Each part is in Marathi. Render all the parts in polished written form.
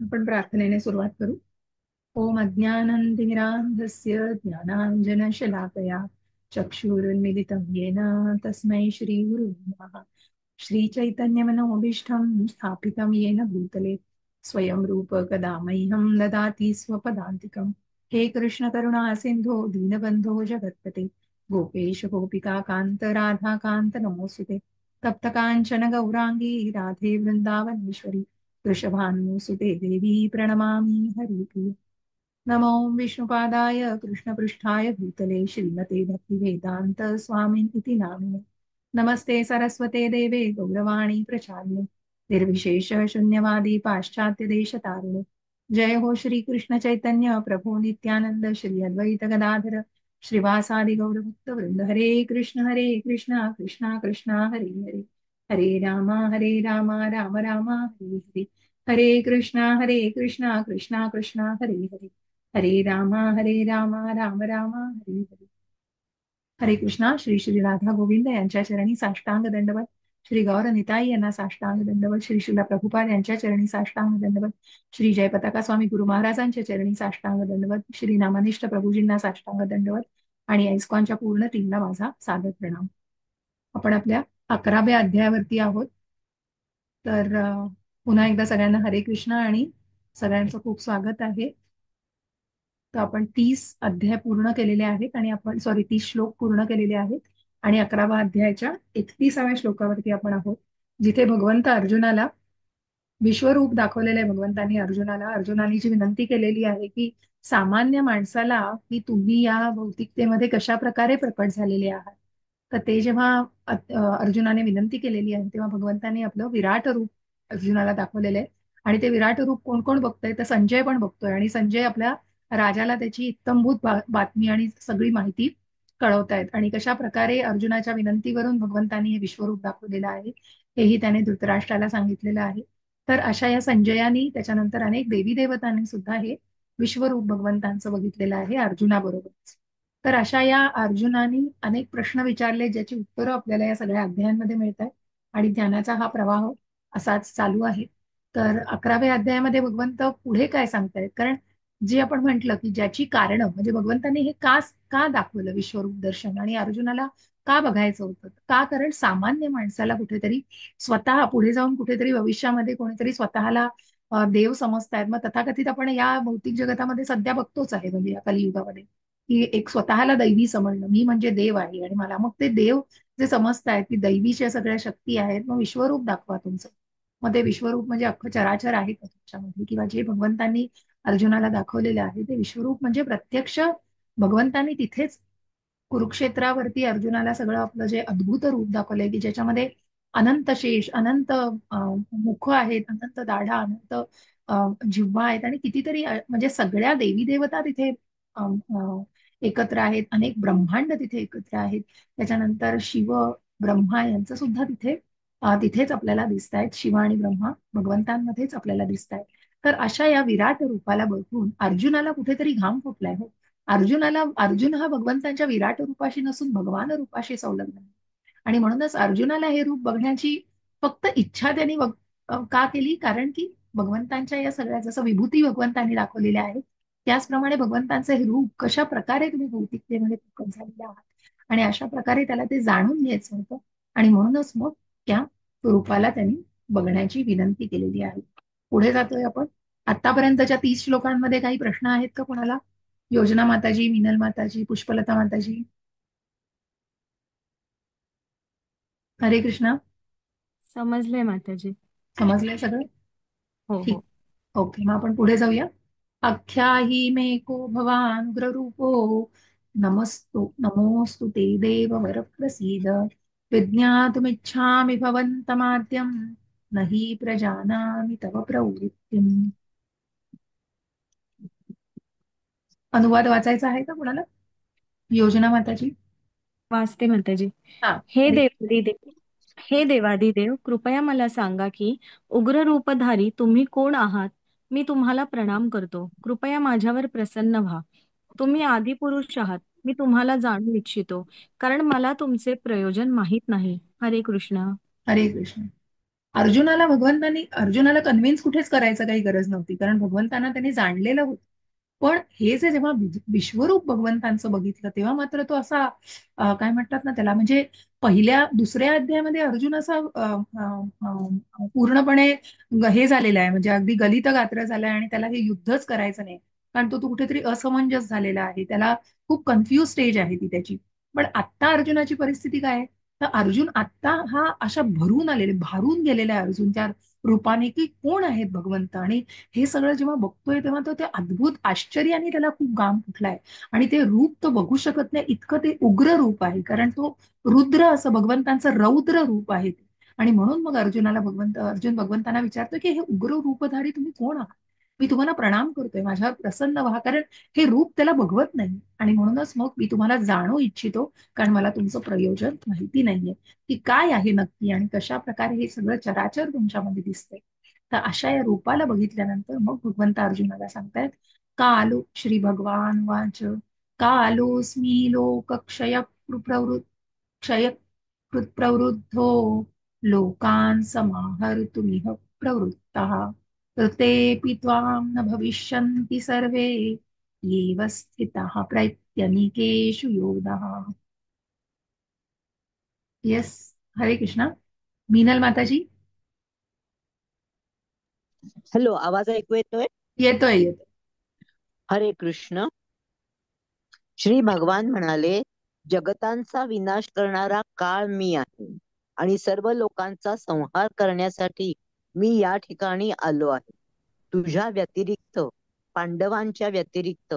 आपण प्रार्थनेने सुरुवात करू. ओम अज्ञानंतिमिरान्धस्य ज्ञानाञ्जनशलाकया चक्षुरुन्मिलितं येन तस्मै श्रीगुरुवे नमः. श्रीचैतन्यमनोभीष्टं स्थापितं येन भूतले स्वयं रूप कदा मह्यं ददाति स्वपदान्तिकम्. हे कृष्ण करुणा सिन्धो दीनबन्धो जगत्पते गोपेश गोपिका कान्त राधा कान्त नमोऽस्तुते. तप्त काञ्चन गौराङ्गी राधे वृन्दावनेश्वरी वृषभानुसुते देवी प्रणमामि हरिप्रिये. नमो विष्णुपादाय कृष्णपृष्ठाय भूतले श्रीमते भक्तिवेदान्त स्वामिन् इति नामिने. नमस्ते सरस्वते देवे गौरवाणी प्रचारिणे निर्विशेष शून्यवादी पाश्चात्य देशतारिणे. जय हो श्री कृष्ण चैतन्य प्रभु नित्यानंद श्री अद्वैत गदाधर श्रीवासादि गौरभक्त वृंद. हरे कृष्ण कृष्णा कृष्णा हरे हरे हरे राम राम राम हरे हरे. हरे कृष्णा कृष्णा कृष्णा हरे हरे हरे राम राम राम हरे हरे. हरे कृष्णा. श्री श्री राधा गोविंद यांच्या चरणी साष्टांग दंडवत. श्री गौर निताई यांना साष्टांग दंडवत. श्री शिला प्रभुपाद यांच्या चरणी साष्टांग दंडवत. श्री जयपताका स्वामी गुरु महाराजांच्या चरणी साष्टांग दंडवत. श्री नामनिष्ठ प्रभूजींना साष्टांग दंडवत आणि ऐस्कॉनच्या पूर्ण टीमला माझा सादर प्रणाम. आपण आपल्या 11व्या अध्यायावरती आहोत. तर पुन्हा एकदा सगळ्यांना हरे कृष्ण आणि सगळ्यांचं खूप स्वागत आहे. तर आपण 30 अध्याय पूर्ण केलेले आहेत आणि आपण 30 श्लोक पूर्ण केलेले आहेत आणि 11व्या अध्यायाच्या 31व्या श्लोकावरती आपण आहोत, जिथे भगवंत अर्जुनाला विश्वरूप दाखवलेलं आहे. भगवंतांनी अर्जुनाने जी विनंती केलेली आहे की सामान्य माणसाला की तुम्ही या भौतिकतेमध्ये कशा प्रकारे प्रकट झालेले आहात. तर ते जेव्हा अर्जुनाने विनंती केलेली आहे तेव्हा भगवंतांनी आपलं विराट रूप अर्जुनाला दाखवलेलं आहे. आणि ते विराट रूप कोण कोण बघतंय तर संजय पण बघतोय आणि संजय आपल्या राजाला त्याची इत्थंभूत बातमी आणि सगळी माहिती कळवतायत आणि कशा प्रकारे अर्जुनाच्या विनंतीवरून भगवंतांनी हे विश्वरूप दाखवलेलं आहे हेही त्याने धृतराष्ट्राला सांगितलेलं आहे. तर अशा या संजयानी त्याच्यानंतर अनेक देवी देवतांनी सुद्धा हे विश्वरूप भगवंतांचं बघितलेलं आहे अर्जुनाबरोबरच. तर अशा या अर्जुनाने अनेक प्रश्न विचारले ज्याची उत्तरं आपल्याला या सगळ्या अध्यायांमध्ये मिळत आहेत आणि ज्ञानाचा हा प्रवाह असाच चालू आहे. तर 11व्या अध्यायामध्ये भगवंत पुढे काय सांगतायत, कारण जे आपण म्हटलं की ज्याची कारणं म्हणजे भगवंतांनी हे का का दाखवलं विश्वरूप दर्शन आणि अर्जुनाला का बघायचं होतं, का कारण सामान्य माणसाला कुठेतरी स्वतः पुढे जाऊन कुठेतरी भविष्यामध्ये कोणीतरी स्वतःला देव समजतायत. मग तथाकथित आपण या भौतिक जगतामध्ये सध्या बघतोच आहे म्हणजे या कलियुगामध्ये की एक स्वतःला दैवी समजणं, मी म्हणजे देव आहे आणि मला मग ते देव जे समजतायत की दैवीच्या सगळ्या शक्ती आहेत, मग विश्वरूप दाखवा तुमचं. मग ते विश्वरूप म्हणजे अख्खं चराचर आहे का तुमच्यामध्ये, किंवा जे भगवंतांनी अर्जुनाला दाखवलेलं आहे ते विश्वरूप म्हणजे प्रत्यक्ष भगवंतांनी तिथेच कुरुक्षेत्रावरती अर्जुनाला सगळं आपलं जे अद्भुत रूप दाखवलंय की ज्याच्यामध्ये अनंत शेष, अनंत मुख आहेत, अनंत दाढा, अनंत जिव्हा आहेत आणि कितीतरी म्हणजे सगळ्या देवी देवता तिथे एकत्र आहेत. अनेक ब्रह्मांड तिथे एकत्र आहेत. त्याच्यानंतर शिव ब्रह्मा यांचं सुद्धा तिथेच आपल्याला दिसत आहेत. शिव आणि ब्रह्मा भगवंतांमध्येच आपल्याला दिसत आहेत. तर अशा या विराट रूपाला बघून अर्जुनाला कुठेतरी घाम फुटलाय हो. अर्जुन हा भगवंतांच्या विराट रूपाशी नसून भगवान रूपाशी संलग्न आहे. आणि म्हणूनच अर्जुनाला हे रूप बघण्याची फक्त इच्छा त्यांनी का केली, कारण की भगवंतांच्या या सगळ्या जसं विभूती भगवंतांनी दाखवलेल्या आहेत त्याचप्रमाणे भगवंतांचं हे रूप कशा प्रकारे तुम्ही भौतिकतेमध्ये प्रकट झालेले आहात आणि अशा प्रकारे त्याला ते जाणून घ्यायचं होतं. आणि म्हणूनच मग त्या रूपाला त्यांनी बघण्याची विनंती केलेली आहे. पुढे जातोय आपण. आतापर्यंतच्या 30 श्लोकांमध्ये काही प्रश्न आहेत का कोणाला? योजना माताजी, मिनल माताजी, पुष्पलता माताजी. हरे कृष्णा. समजलंय माताजी. समजलंय सगळं? हो ठीक. हो. ओके, मग आपण पुढे जाऊया. आख्याही मे को भवान उग्ररूपो नमोस्तु ते देव वर प्रसीद विज्ञातुमिच्छामि भवन्तमाद्यं न हि प्रजानामि तव प्रवृत्तिम्. अनुवाद वाचायचा आहे का कोणाला? योजना माताजी. वाचते माताजी. हा. हे हरे. देवादिदेव हे देवादिदेव, कृपया मला सांगा की उग्र रूपधारी तुम्ही कोण आहात. मी तुम्हाला प्रणाम करतो. कृपया माझ्यावर प्रसन्न व्हा. तुम्ही आदिपुरुष आहात. मी तुम्हाला जाणू इच्छितो, कारण मला तुमचे प्रयोजन माहीत नाही. हरे कृष्ण. हरे कृष्ण. अर्जुनाला भगवंतांनी अर्जुनाला कन्व्हिन्स कुठेच करायचं काही गरज नव्हती, कारण भगवंतांना त्यांनी जाणलेलं होतं. पण हे जे जेव्हा विश्वरूप भगवंतांचं बघितलं तेव्हा मात्र तो असा काय म्हणतात ना त्याला, म्हणजे दुसऱ्या अध्यायामध्ये अर्जुन असा पूर्णपणे हे झालेला आहे, म्हणजे अगदी गलित गात्र झालाय आणि त्याला हे युद्धच करायचं नाही. कारण तो कुठेतरी असमंजस झालेला आहे, त्याला खूप कन्फ्युज स्टेज आहे ती त्याची. पण आत्ता अर्जुनाची परिस्थिती काय आहे? तर अर्जुन आत्ता हा अशा भरून आलेले भारून गेलेला आहे अर्जुन त्या रूपाने, की कोण आहेत भगवंत. आणि हे सगळं जेव्हा बघतोय तेव्हा तो त्या अद्भुत आश्चर्याने त्याला खूप गाम फुटलाय. आणि ते रूप तो बघू शकत नाही, इतकं ते उग्र रूप आहे, कारण तो रुद्र असं भगवंतांचं रौद्र रूप आहे ते. आणि म्हणून मग अर्जुन भगवंतांना विचारतो की हे उग्र रूपधारी तुम्ही कोण आहात? मी तुम्हाला प्रणाम करतोय, माझ्यावर प्रसन्न व्हा, कारण हे रूप त्याला बघवत नाही. आणि म्हणूनच मग मी तुम्हाला जाणू इच्छितो, कारण मला तुमचं प्रयोजन माहिती नाहीये की काय आहे नक्की आणि कशा प्रकारे हे सगळं चराचर तुमच्यामध्ये दिसतंय. तर अशा या रूपाला बघितल्यानंतर मग भगवंत अर्जुनाला सांगतायत, का आलो श्री भगवान वाच, का आलोस्मी लोकक्षय प्रवृत्त क्षय प्रवृद्धो लोकान् समाहर्तुमिह प्रवृत्तः ऋतेऽपि त्वां न भविष्यन्ति सर्वे येव स्थितः प्रत्यनीकेषु योधः. येस. हरे कृष्णा. मीनल माताजी. हॅलो, आवाज ऐकू येतोय? येतोय येतोय. हरे कृष्ण. श्री भगवान म्हणाले, जगतांचा विनाश करणारा काळ मी आहे आणि सर्व लोकांचा संहार करण्यासाठी मी या ठिकाणी आलो आहे. तुझ्या व्यतिरिक्त, पांडवांच्या व्यतिरिक्त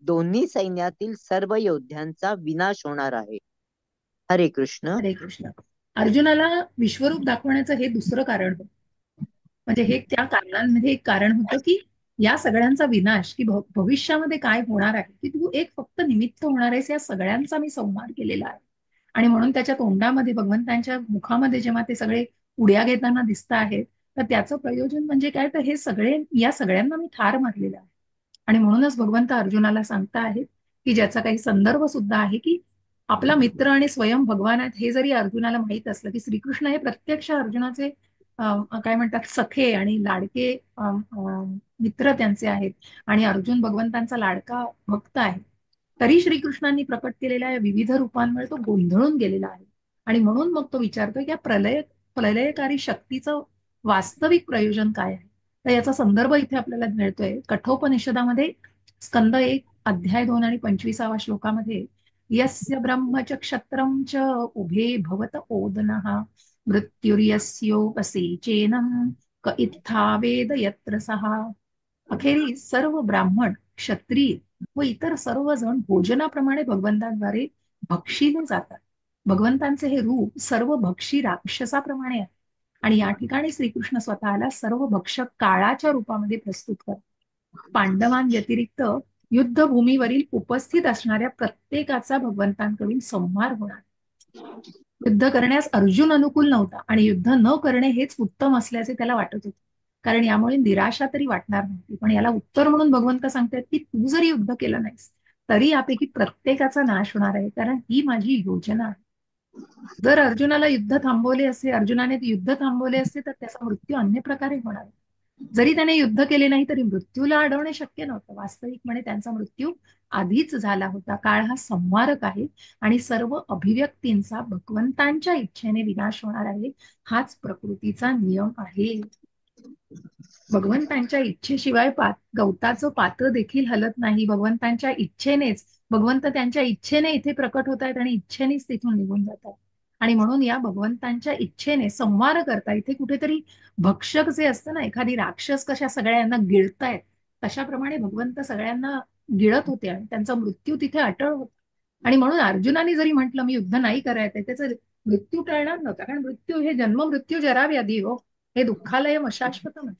दोन्ही सैन्यातील सर्व योद्ध्यांचा विनाश होणार आहे. हरे कृष्ण. हरे कृष्ण. अर्जुनाला विश्वरूप दाखवण्याचं हे दुसरं कारण होतं. म्हणजे हे त्या कारणांमध्ये एक कारण होतं की या सगळ्यांचा विनाश, की भविष्यामध्ये काय होणार आहे, की तू एक फक्त निमित्त होणार आहेस, या सगळ्यांचा मी संहार केलेला आहे. आणि म्हणून त्याच्या तोंडामध्ये, भगवंतांच्या मुखामध्ये जेव्हा ते सगळे उड्या घेताना दिसत आहेत, तर त्याचं प्रयोजन म्हणजे काय, तर हे सगळे, या सगळ्यांना मी ठार मारलेलं आहे. आणि म्हणूनच भगवंत अर्जुनाला सांगता आहेत, की ज्याचा काही संदर्भ सुद्धा आहे, की आपला मित्र आणि स्वयं भगवान आहेत हे जरी अर्जुनाला माहित असलं, की श्रीकृष्ण हे प्रत्यक्ष अर्जुनाचे काय म्हणतात सखे आणि लाडके मित्र त्यांचे आहेत, आणि अर्जुन भगवंतांचा लाडका भक्त आहे, तरी श्रीकृष्णांनी प्रकट केलेल्या या विविध रूपांमुळे तो गोंधळून गेलेला आहे. आणि म्हणून मग तो विचारतोय की या प्रलयकारी शक्तीचं वास्तविक प्रयोजन काय आहे. तर याचा संदर्भ इथे आपल्याला मिळतोय कठोपनिषदामध्ये, स्कंद 1 अध्याय 2 आणि 25व्या श्लोकामध्ये, यस्य ब्रह्मच क्षत्रम च उभे भवत ओदनः मृत्युर्यस्योपसेचेनं क इत्था वेद यत्र सहा. अखेरीस सर्व ब्राह्मण, क्षत्रिय व इतर सर्वजण भोजनाप्रमाणे भगवंतांद्वारे भक्षिले जातात. भगवंतांचे हे रूप सर्व भक्षी राक्षसाप्रमाणे आहे. आणि या ठिकाणी श्रीकृष्ण स्वतःला सर्व भक्षक काळाच्या रूपामध्ये प्रस्तुत करतात. पांडवांव्यतिरिक्त युद्धभूमीवरील उपस्थित असणाऱ्या प्रत्येकाचा भगवंतांकडून संहार होणार. युद्ध करण्यास अर्जुन अनुकूल नव्हता आणि युद्ध न करणे हेच उत्तम असल्याचे त्याला वाटत होते, कारण यामुळे निराशा तरी वाटणार नव्हती. पण याला उत्तर म्हणून भगवंत सांगतात की तू जरी युद्ध केलं नाहीस तरी यापैकी प्रत्येकाचा नाश होणार आहे, कारण ही माझी योजना आहे. जर अर्जुनाने युद्ध थांबवले असते तर त्याचा मृत्यू अन्य प्रकारे होणार. जरी त्याने युद्ध केले नाही तरी मृत्यूला अडवणे शक्य नव्हतं. वास्तविकपणे त्यांचा मृत्यू आधीच झाला होता. काळ हा संवारक आहे आणि सर्व अभिव्यक्तींचा भगवंतांच्या इच्छेने विनाश होणार आहे, हाच प्रकृतीचा नियम आहे. भगवंतांच्या इच्छेशिवाय गवताचं पात्र देखील हलत नाही. भगवंतांच्या इच्छेनेच, भगवंत त्यांच्या इच्छेने इथे प्रकट होत आहेत आणि इच्छेनेच तिथून निघून जातात. आणि म्हणून या भगवंतांच्या इच्छेने संवार करता इथे कुठेतरी भक्षक जे असतं ना, एखादी राक्षस कशा सगळ्यांना गिळतायत, तशाप्रमाणे भगवंत सगळ्यांना गिळत होते आणि त्यांचा मृत्यू तिथे अटळ होता. आणि म्हणून अर्जुनाने जरी म्हटलं मी युद्ध नाही करायचंय, त्याचा मृत्यू टळणार नव्हता, कारण मृत्यू हे जन्म मृत्यू जरा व्याधी हो, हे दुःखालय अशाश्वत नाही.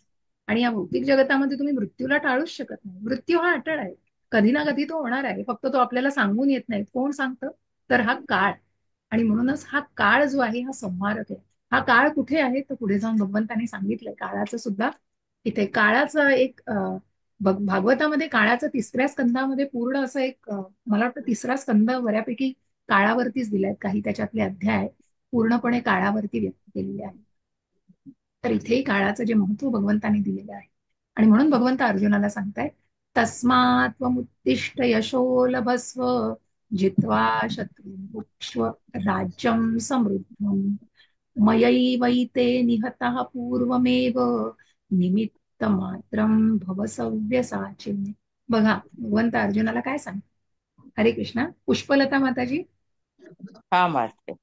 आणि या भौतिक जगतामध्ये तुम्ही मृत्यूला टाळूच शकत नाही. मृत्यू हा अटळ आहे, कधी ना कधी तो होणार आहे, फक्त तो आपल्याला सांगून येत नाही. कोण सांगतं? तर हा काळ. आणि म्हणूनच हा काळ जो आहे हा संहारक आहे. हा काळ कुठे आहे तर पुढे जाऊन भगवंतांनी सांगितलंय काळाचं सुद्धा. इथे काळाचा एक भागवतामध्ये काळाचं 3ऱ्या स्कंदामध्ये पूर्ण असं एक मला वाटतं 3रा स्कंद बऱ्यापैकी काळावरतीच दिलाय. काही त्याच्यातले अध्याय पूर्णपणे काळावरती व्यक्त केलेले आहेत. तर इथेही काळाचं जे महत्व भगवंतांनी दिलेलं आहे, आणि म्हणून भगवंत अर्जुनाला सांगतायत, तस्मात् त्वमुत्तिष्ठ यशो लभस्व जित्वा शत्रून् भुक्ष्व राज्यं समृद्धम् मयैवैते निहतः पूर्वमेव निमित्तमात्रं भव सव्यसाचिन्. बघा भगवंत अर्जुनाला काय सांग. हरे कृष्णा. पुष्पलता माताजी. हा मारते.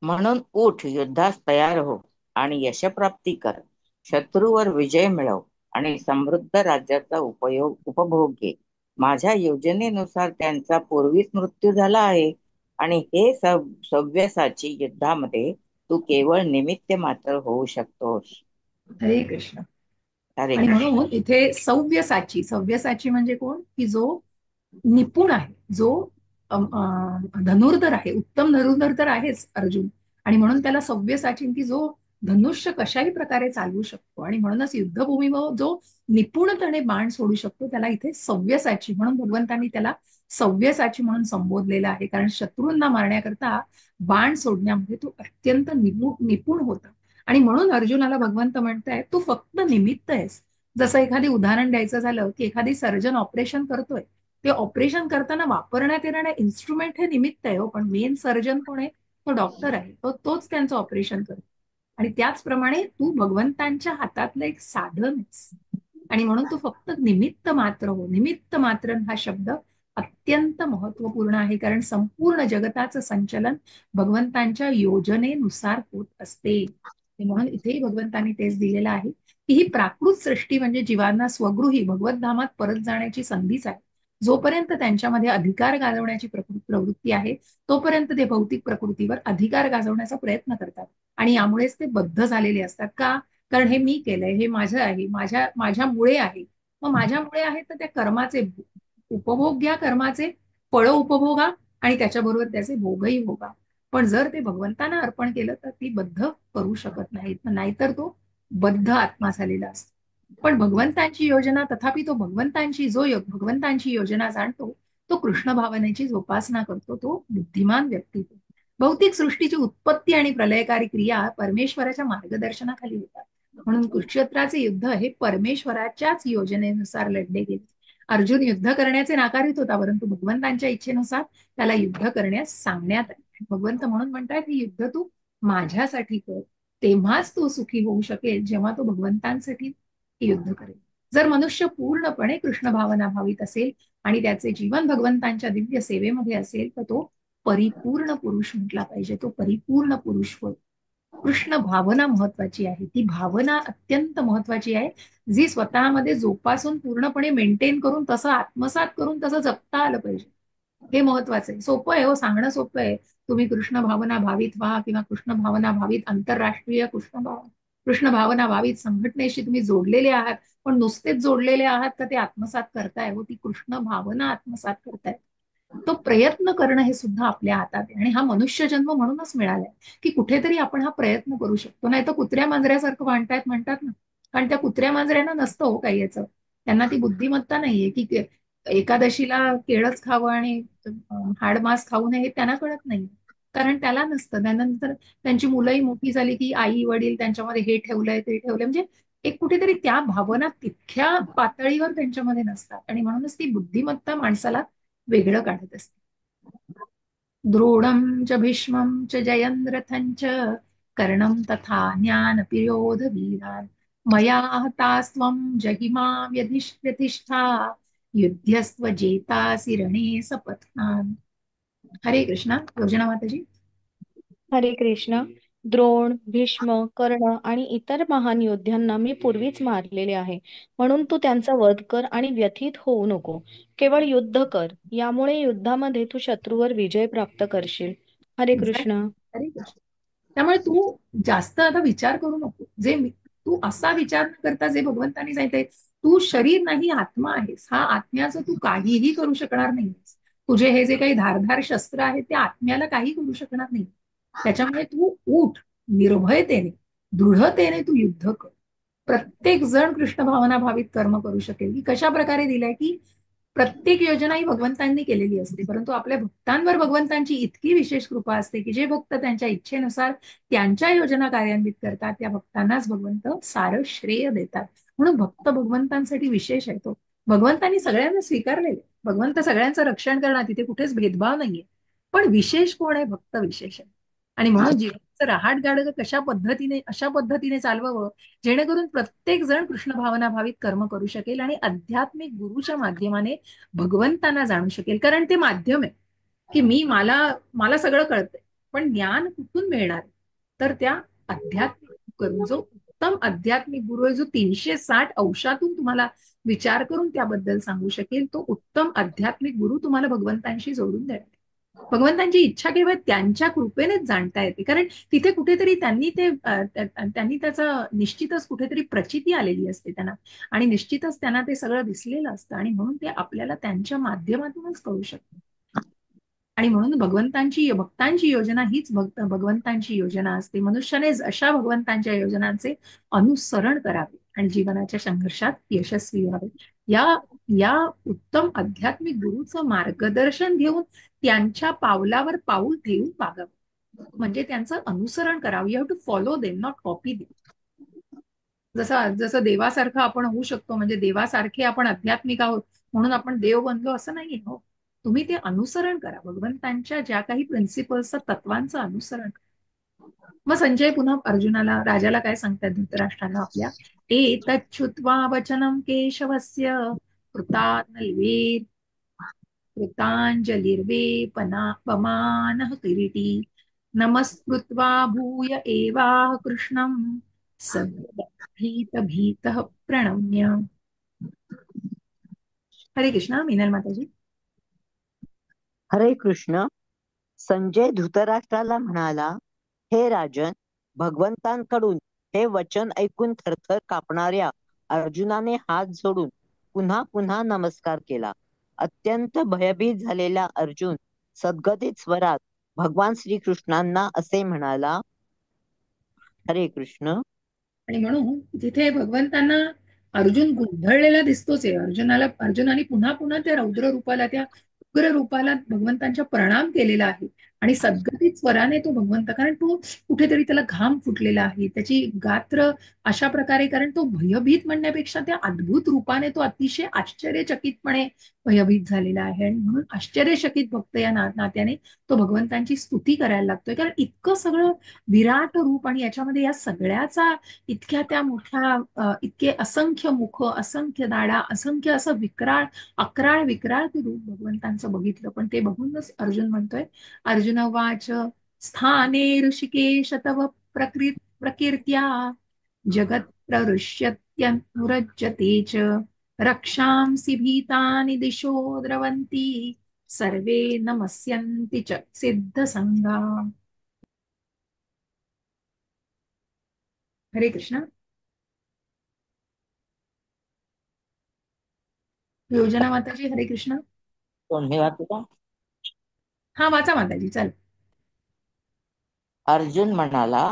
म्हणून उठ, युद्धास तयार हो आणि यशप्राप्ती कर. शत्रूवर विजय मिळव आणि समृद्ध राज्याचा उपभोग घे. माझ्या योजनेनुसार त्यांचा पूर्वीच मृत्यू झाला आहे आणि हे सव्यसाची युद्धामध्ये तू केवळ निमित्त मात्र होऊ शकतोस. हरे कृष्ण. हरे आणि कृष्ण. म्हणून इथे सव्यसाची म्हणजे कोण, की जो निपुण आहे, जो धनुर्धर आहे, उत्तम धनुर्धर तर आहेच अर्जुन, आणि म्हणून त्याला सव्यसाची, की जो धनुष्य कशाही प्रकारे चालवू शकतो आणि म्हणूनच युद्धभूमीवर जो निपुणतेने बाण सोडू शकतो, त्याला इथे सव्यसाची म्हणून भगवंतांनी त्याला सव्यसाची म्हणून संबोधलेलं आहे. कारण शत्रूंना मारण्याकरता बाण सोडण्यामध्ये तो अत्यंत निपुण होता. आणि म्हणून अर्जुनाला भगवंत म्हणताय, तू फक्त निमित्त आहेस. जसं एखादी उदाहरण द्यायचं झालं, की एखादी सर्जन ऑपरेशन करतोय, ते ऑपरेशन करताना वापरण्यात येणारे इन्स्ट्रुमेंट हे निमित्त आहे हो, पण मेन सर्जन कोण आहे, तो डॉक्टर आहे, तोच त्यांचं ऑपरेशन करतो. आणि त्याचप्रमाणे तू भगवंतांच्या हातातलं एक साधन आहेस, आणि म्हणून तू फक्त निमित्त मात्र हो. निमित्त मात्र हा शब्द अत्यंत महत्वपूर्ण आहे, कारण संपूर्ण जगताचं संचलन भगवंतांच्या योजनेनुसार होत असते. म्हणून इथेही भगवंतांनी तेच दिलेलं आहे, की ही प्राकृत सृष्टी म्हणजे जीवांना स्वगृही भगवतधामात परत जाण्याची संधीच आहे. जोपर्यंत त्यांच्यामध्ये अधिकार गाजवण्याची प्रवृत्ती आहे, तोपर्यंत ते भौतिक प्रकृतीवर अधिकार गाजवण्याचा प्रयत्न करतात, आणि यामुळेच ते बद्ध झालेले असतात. का? कारण हे मी केलंय, हे माझं आहे, माझ्यामुळे आहे. मग माझ्यामुळे आहे तर त्या कर्माचे उपभोग घ्या, कर्माचे फळ उपभोगा, आणि त्याच्याबरोबर त्याचे भोगही भोगा. पण जर ते भगवंतांना अर्पण केलं तर ती बद्ध करू शकत नाहीत, नाहीतर तो बद्ध आत्मा झालेला असतो. पण भगवंतांची योजना, तथापि तो भगवंतांची योजना जाणतो, तो कृष्ण भावनेची जोपासना करतो, तो बुद्धिमान व्यक्ती. भौतिक सृष्टीची उत्पत्ती आणि प्रलयकारी क्रिया परमेश्वराच्या मार्गदर्शनाखाली होतात. म्हणून कुरुक्षेत्राचे युद्ध हे परमेश्वराच्याच योजनेनुसार लढले गेले. अर्जुन युद्ध करण्याचे नाकारित होता, परंतु भगवंतांच्या इच्छेनुसार त्याला युद्ध करण्यास सांगण्यात आले. भगवंत म्हणून म्हणतात, हे युद्ध तू माझ्यासाठी कर, तेव्हाच तू सुखी होऊ शकेल, जेव्हा तो भगवंतांसाठी युद्ध करेल. जर मनुष्य पूर्णपणे कृष्ण भावना भावित असेल आणि त्याचे जीवन भगवंतांच्या दिव्य सेवेमध्ये असेल, तर तो परिपूर्ण पुरुष म्हटला पाहिजे. तो परिपूर्ण पुरुष होय. कृष्ण भावना महत्वाची आहे, ती भावना अत्यंत महत्वाची आहे, जी स्वतःमध्ये जोपासून पूर्णपणे मेंटेन करून, तसं आत्मसात करून, तसं जगता आलं पाहिजे. हे महत्वाचं आहे. सोपं आहे हो, सांगणं सोपं आहे, तुम्ही कृष्ण भावना भावित व्हा, किंवा कृष्ण भावना भावित आंतरराष्ट्रीय कृष्ण भावना भावित संघटनेशी तुम्ही जोडलेले आहात, पण नुसतेच जोडलेले आहात का ते आत्मसात करताय हो? ती कृष्ण भावना आत्मसात करताय. तो प्रयत्न करणं हे सुद्धा आपल्या हातात आहे, आणि हा मनुष्य जन्म म्हणूनच मिळालाय, की कुठेतरी आपण हा प्रयत्न करू शकतो. नाही तर कुत्र्या मांजऱ्यासारखं म्हणतात ना, कारण त्या कुत्र्या मांजऱ्यांना नसतं हो काही याचं, त्यांना ती बुद्धिमत्ता नाहीये की एकादशीला केळच खावं आणि हाड मांस खाऊ नये, हे त्यांना कळत नाही. कारण त्याला नसतं. त्यानंतर त्यांची मुलंही मोठी झाली की आई वडील त्यांच्यामध्ये हे ठेवलंय ते ठेवलंय, म्हणजे एक कुठेतरी त्या भावना तितक्या पातळीवर त्यांच्यामध्ये नसतात, आणि म्हणूनच ती बुद्धिमत्ता माणसाला वेगळं काढत असते. द्रोणं च भीष्मं च जयन्द्रथं च कर्णं तथा ज्ञानपिरोध वीरान् मया हतास्त्वं जहिमा व्यधिष्ठा युध्यस्व जेतासि रणे सपत्नान्. हरे कृष्णा. योजना माताजी. हरे कृष्ण. द्रोण, भीष्म, कर्ण आणि इतर महान योद्ध्यांना मी पूर्वीच मारलेले आहे, म्हणून तू त्यांचा वध कर आणि व्यथित होऊ नको. केवळ युद्ध कर, यामुळे युद्धामध्ये तू शत्रूवर विजय प्राप्त करशील. हरे कृष्ण. हरे कृष्ण. त्यामुळे तू जास्त आता विचार करू नको. तू असा विचार न करता जे भगवंतांनी सांगितलंय, तू शरीर नाही आत्मा आहेस. हा आत्म्याचं तू काहीही करू शकणार नाहीस. तुझे हे जे काही धारधार शस्त्र आहेत ते आत्म्याला काही करू शकणार नाही. त्याच्यामुळे तू उठ, निर्भयतेने दृढतेने तू युद्ध कर. प्रत्येक जण कृष्ण भावना भावित कर्म करू शकेल. की कशा प्रकारे दिलंय, की प्रत्येक योजना ही भगवंतांनी केलेली असते, परंतु आपल्या भक्तांवर भगवंतांची इतकी विशेष कृपा असते की जे भक्त त्यांच्या इच्छेनुसार त्यांच्या योजना कार्यान्वित करतात त्या भक्तांनाच भगवंत सारं श्रेय देतात. म्हणून भक्त भगवंतांसाठी विशेष आहे. तो भगवंतांनी सगळ्यांना स्वीकारलेले. भगवंत सगळ्यांचं रक्षण करणार, तिथे कुठेच भेदभाव नाहीये. पण विशेष कोण आहे? भक्त विशेष आहे. आणि म्हणून जीवनाचं रहाट गाडगं अशा पद्धतीने चालवावं जेणेकरून प्रत्येक जण कृष्ण भावना भावित कर्म करू शकेल आणि आध्यात्मिक गुरुच्या माध्यमाने भगवंतांना जाणू शकेल. कारण ते माध्यम आहे की मला मला सगळं कळतंय, पण ज्ञान कुठून मिळणार? तर त्या आध्यात्मिक करून जो उत्तम आध्यात्मिक गुरु आहे, जो 360 अंशातून तुम्हाला विचार करून त्याबद्दल सांगू शकेल, तो उत्तम आध्यात्मिक गुरु तुम्हाला भगवंतांशी जोडून देणार. भगवंतांची इच्छा केवळ त्यांच्या कृपेनेच जाणता येते. कारण तिथे कुठेतरी त्यांनी त्याचं निश्चितच कुठेतरी प्रचिती आलेली असते त्यांना, आणि निश्चितच त्यांना ते सगळं दिसलेलं असतं, आणि म्हणून ते आपल्याला त्यांच्या माध्यमातूनच कळू शकतं. आणि म्हणून भक्तांची योजना हीच भगवंतांची योजना असते. मनुष्याने अशा भगवंतांच्या योजनांचे अनुसरण करावे आणि जीवनाच्या संघर्षात यशस्वी व्हावे. या या उत्तम आध्यात्मिक गुरुचं मार्गदर्शन घेऊन त्यांच्या पावलावर पाऊल ठेवून वागावं, म्हणजे त्यांचं अनुसरण करावं. You have to follow them, not copy them. जसं जसं देवासारखं आपण होऊ शकतो, म्हणजे देवासारखे आपण आध्यात्मिक आहोत म्हणून आपण देव बनलो असं नाहीये. हो, तुम्ही ते अनुसरण करा, भगवंतांच्या ज्या काही प्रिन्सिपल्सचं, तत्वांचं अनुसरण करा. मग संजय पुन्हा राजाला काय सांगतात धृतराष्ट्राला आपल्या, एतच्छ्रुत्वा वचनं केशवस्य कृतानल्वेर कृताञ्जलिर्वेपमानः किरीटी नमस्कृत्वा भूय एवाह कृष्णं भीतः प्रणम्य. हरे कृष्णा. मीनल माताजी. हरे कृष्ण. संजय धृतराष्ट्राला म्हणाला, हे राजन, भगवंतांकडून हे वचन ऐकून थरथर कापणाऱ्या अर्जुनाने हात जोडून पुन्हा पुन्हा नमस्कार केला. अत्यंत भयभीत झालेला अर्जुन सद्गदित स्वरात भगवान श्रीकृष्णांना असे म्हणाला, हरे कृष्ण. आणि म्हणून तिथे भगवंतांना अर्जुन गोंधळलेला दिसतोच आहे. अर्जुनाने पुन्हा पुन्हा त्या रौद्र रूपाला, त्या उग्र रूपाला भगवंतांच्या प्रणाम केलेला आहे. आणि सद्गतीत स्वराने तो भगवंत, कारण तो कुठेतरी त्याला घाम फुटलेला आहे, त्याची गात्र अशा प्रकारे, कारण तो भयभीत म्हणण्यापेक्षा त्या अद्भुत रूपाने तो अतिशय आश्चर्यचकितपणे भयभीत झालेला आहे. आणि म्हणून आश्चर्यचकित भक्त या नात्याने तो भगवंतांची स्तुती करायला लागतोय. कारण इतकं सगळं विराट रूप, आणि याच्यामध्ये या सगळ्याचा इतक्या त्या मोठ्या इतके असंख्य मुख, असंख्य दाडा, असंख्य असं अकराळ विक्राळ ते रूप भगवंतांचं बघितलं. पण ते बघूनच अर्जुन म्हणतोय, अर्जुन वाच स्थाने ऋषिकेश तव प्रकीर्त्या जगत प्ररुष्यत्यनुरज्यते च रक्षांसि भीतानि दिशो द्रवन्ति सर्वे नमस्यन्ति च सिद्धसंगा. हरे कृष्णा. योजना माताजी. हरे कृष्ण. तुम्ही वाचू का? हा, वाचा माताजी, चल. अर्जुन म्हणाला,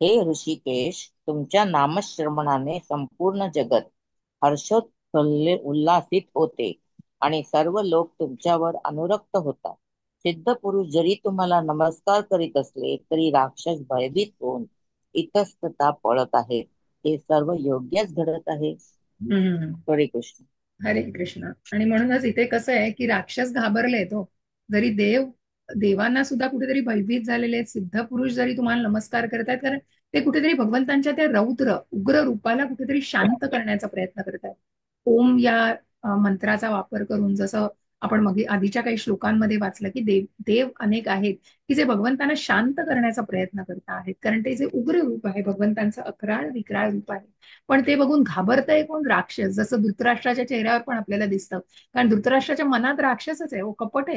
हे ऋषिकेश, तुमच्या नामश्रवणाने संपूर्ण जगत उल्लासित होते आणि सर्व लोक तुमच्यावर अनुरक्त होतात. सिद्ध पुरुष जरी तुम्हाला नमस्कार करीत असले तरी राक्षस भयभीत होऊन इतस्तता पळत आहेत. हे सर्व योग्यच घडत आहे. हरे कृष्ण. हरे कृष्ण. आणि म्हणूनच इथे कसं आहे की राक्षस घाबरले, तो जरी देवांना सुद्धा कुठेतरी भयभीत झालेले आहेत. सिद्ध पुरुष जरी तुम्हाला नमस्कार करतायत, कारण ते कुठेतरी भगवंतांच्या त्या उग्र रूपाला कुठेतरी शांत करण्याचा प्रयत्न करतात. ओम या मंत्राचा वापर करून, जसं आपण मग आधीच्या काही श्लोकांमध्ये वाचलं की देव अनेक आहेत की जे भगवंतांना शांत करण्याचा प्रयत्न करत आहेत, कारण ते जे उग्र रूप आहे भगवंतांचं, अकराळ विक्राळ रूप आहे. पण ते बघून घाबरतंय कोण? राक्षस. जसं धृतराष्ट्राच्या चेहऱ्यावर पण आपल्याला दिसतं, कारण धृतराष्ट्राच्या मनात राक्षसच आहे, कपट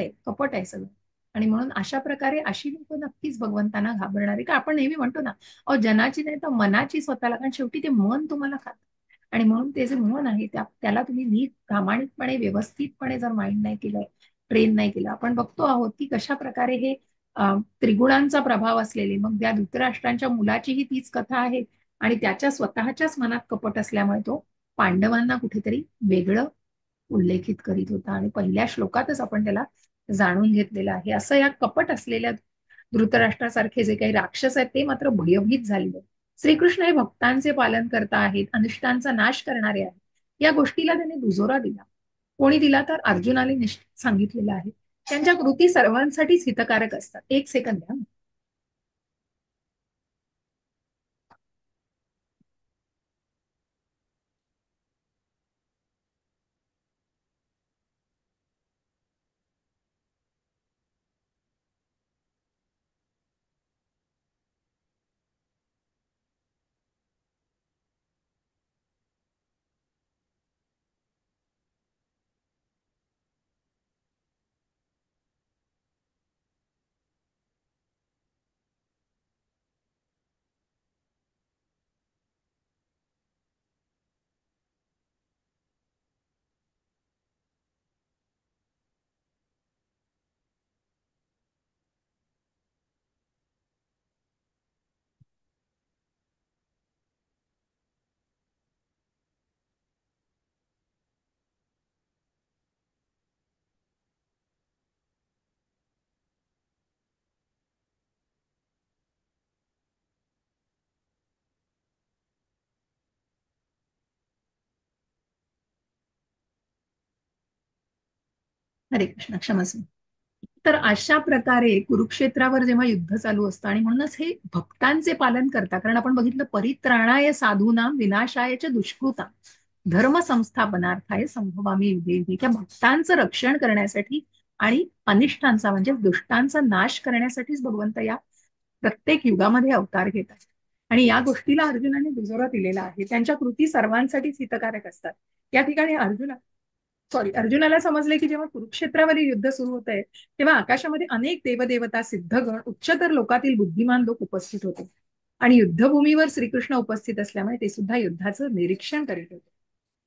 आहे सगळं. आणि म्हणून अशा प्रकारे अशी लोक नक्कीच भगवंतांना घाबरणारे. का आपण नेहमी म्हणतो ना, जनाची नाही तर मनाची स्वतःला, कारण शेवटी ते मन तुम्हाला खात. आणि म्हणून ते जे मन आहे त्याला तुम्ही नीट प्रामाणिकपणे व्यवस्थितपणे जर माइंड नाही केलं, ट्रेन नाही केलं. आपण बघतो आहोत की कशा प्रकारे हे त्रिगुणांचा प्रभाव असलेले, मग त्या धृतराष्ट्रांच्या मुलाचीही तीच कथा आहे. आणि त्याच्या स्वतःच्याच मनात कपट असल्यामुळे तो पांडवांना कुठेतरी वेगळं उल्लेखित करीत होता आणि पहिल्या श्लोकातच आपण त्याला जाणून घेतलेलं आहे. असं या कपट असलेल्या धृतराष्ट्रासारखे जे काही राक्षस आहेत ते मात्र भयभीत झालेले. श्रीकृष्ण हे भक्तांचे पालन करता आहेत, अनिष्टांचा नाश करणारे आहेत. या गोष्टीला त्याने दुजोरा दिला. कोणी दिला तर अर्जुनाने निश्चित सांगितलेलं आहे. त्यांच्या कृती सर्वांसाठीच हितकारक असतात. एक सेकंद द्या. हरे कृष्ण, क्षमस्व. तर अशा प्रकारे कुरुक्षेत्रावर जेव्हा युद्ध चालू असतं आणि म्हणूनच हे भक्तांचे पालन करता, कारण आपण बघितलं परित्राणाय साधूनाम विनाशायच दुष्कृता धर्म संस्थापनार्थाय संभवामी युगे युगे. त्या भक्तांचं रक्षण करण्यासाठी आणि अनिष्टांचा म्हणजे दुष्टांचा नाश करण्यासाठीच भगवंत या प्रत्येक युगामध्ये अवतार घेतात. आणि या गोष्टीला अर्जुनाने दुजोरा दिलेला आहे. त्यांच्या कृती सर्वांसाठीच हितकारक असतात. या ठिकाणी अर्जुनाला समजले की जेव्हा कुरुक्षेत्रावरील युद्ध सुरू होत आहे तेव्हा आकाशामध्ये अनेक देवदेवता, सिद्धगण, उच्चतर लोकातील बुद्धिमान लोक उपस्थित होते आणि युद्धभूमीवर श्रीकृष्ण उपस्थित असल्यामुळे ते सुद्धा युद्धाचं निरीक्षण करीत होते.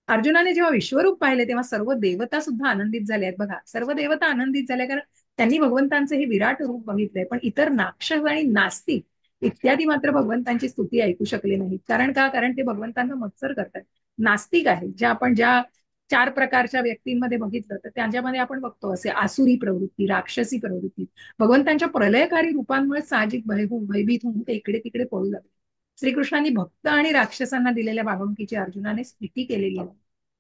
अर्जुनाने जेव्हा विश्वरूप पाहिले तेव्हा सर्व देवता सुद्धा आनंदित झाल्या आहेत. बघा, सर्व देवता आनंदित झाल्या कारण त्यांनी भगवंतांचं हे विराट रूप बघितलंय. पण इतर नाक्षस आणि नास्तिक इत्यादी मात्र भगवंतांची स्तुती ऐकू शकले नाहीत. कारण का? कारण ते भगवंतांना मत्सर करतात. नास्तिक आहे, ज्या 4 प्रकारच्या व्यक्तींमध्ये बघितलं तर त्यांच्यामध्ये आपण बघतो असे आसुरी प्रवृत्ती, राक्षसी प्रवृत्ती भगवंतांच्या प्रलयकारी रूपांमुळे साहजिक भयभीत होऊन ते इकडे तिकडे पळू लागले. श्रीकृष्णांनी भक्त आणि राक्षसांना दिलेल्या वागणुकीची अर्जुनाने स्तुती केलेली आहे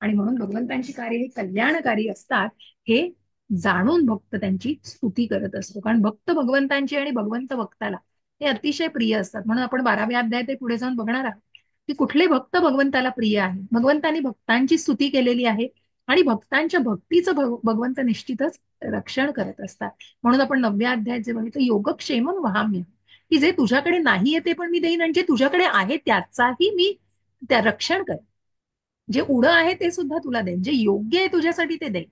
आणि म्हणून भगवंतांची कार्य हे कल्याणकारी असतात हे जाणून भक्त त्यांची स्तुती करत असतो. कारण भक्त भगवंतांची आणि भगवंत भक्ताला हे अतिशय प्रिय असतात. म्हणून आपण 12व्या अध्यायात ते पुढे जाऊन बघणार आहोत की कुठले भक्त भगवंताला प्रिय आहे. भगवंतांनी भक्तांची स्तुती केलेली आहे आणि भक्तांच्या भक्तीचं भगवंत निश्चितच रक्षण करत असतात. म्हणून आपण 9व्या अध्यायात जे बघितलं योगक्षेमम वहाम्य, की जे तुझ्याकडे नाहीये ते पण मी देईन आणि जे तुझ्याकडे आहे त्याचाही मी त्या रक्षण करेन. जे उडं आहे ते सुद्धा तुला देईन, जे योग्य आहे तुझ्यासाठी ते देईन.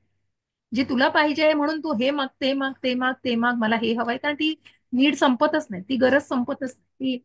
जे तुला पाहिजे आहे म्हणून तू हे माग ते माग ते माग ते माग, मला हे हवंय, कारण ती नीड संपतच नाही, ती गरज संपतच नाही, ती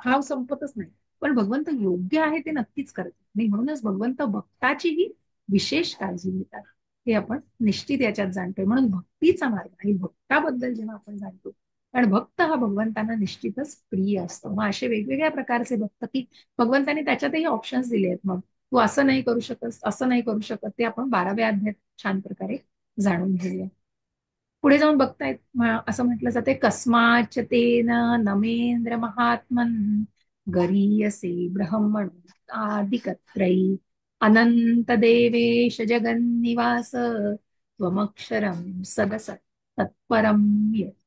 हाव संपतच नाही. पण भगवंत योग्य आहे ते नक्कीच करतात आणि म्हणूनच भगवंत भक्ताचीही विशेष काळजी घेतात हे आपण निश्चित याच्यात जाणतोय. म्हणून भक्तीचा मार्ग आणि भक्ताबद्दल जेव्हा आपण जाणतो, कारण भक्त हा भगवंतांना निश्चितच प्रिय असतो. मग असे वेगवेगळ्या प्रकारचे भक्त की भगवंतांनी त्याच्यातही ऑप्शन्स दिले आहेत. मग तू असं नाही करू शकत, असं नाही करू शकत, ते आपण 12व्या अध्यायात छान प्रकारे जाणून घेऊया. पुढे जाऊन बघतायत असं म्हटलं जाते कस्माच तेन नमेंद्र महात्मन गरीयसे ब्रह्मण आदिकत्रै अनंत देवेश जगन्निवास त्वमक्षरम सदसत तत्परम यत्.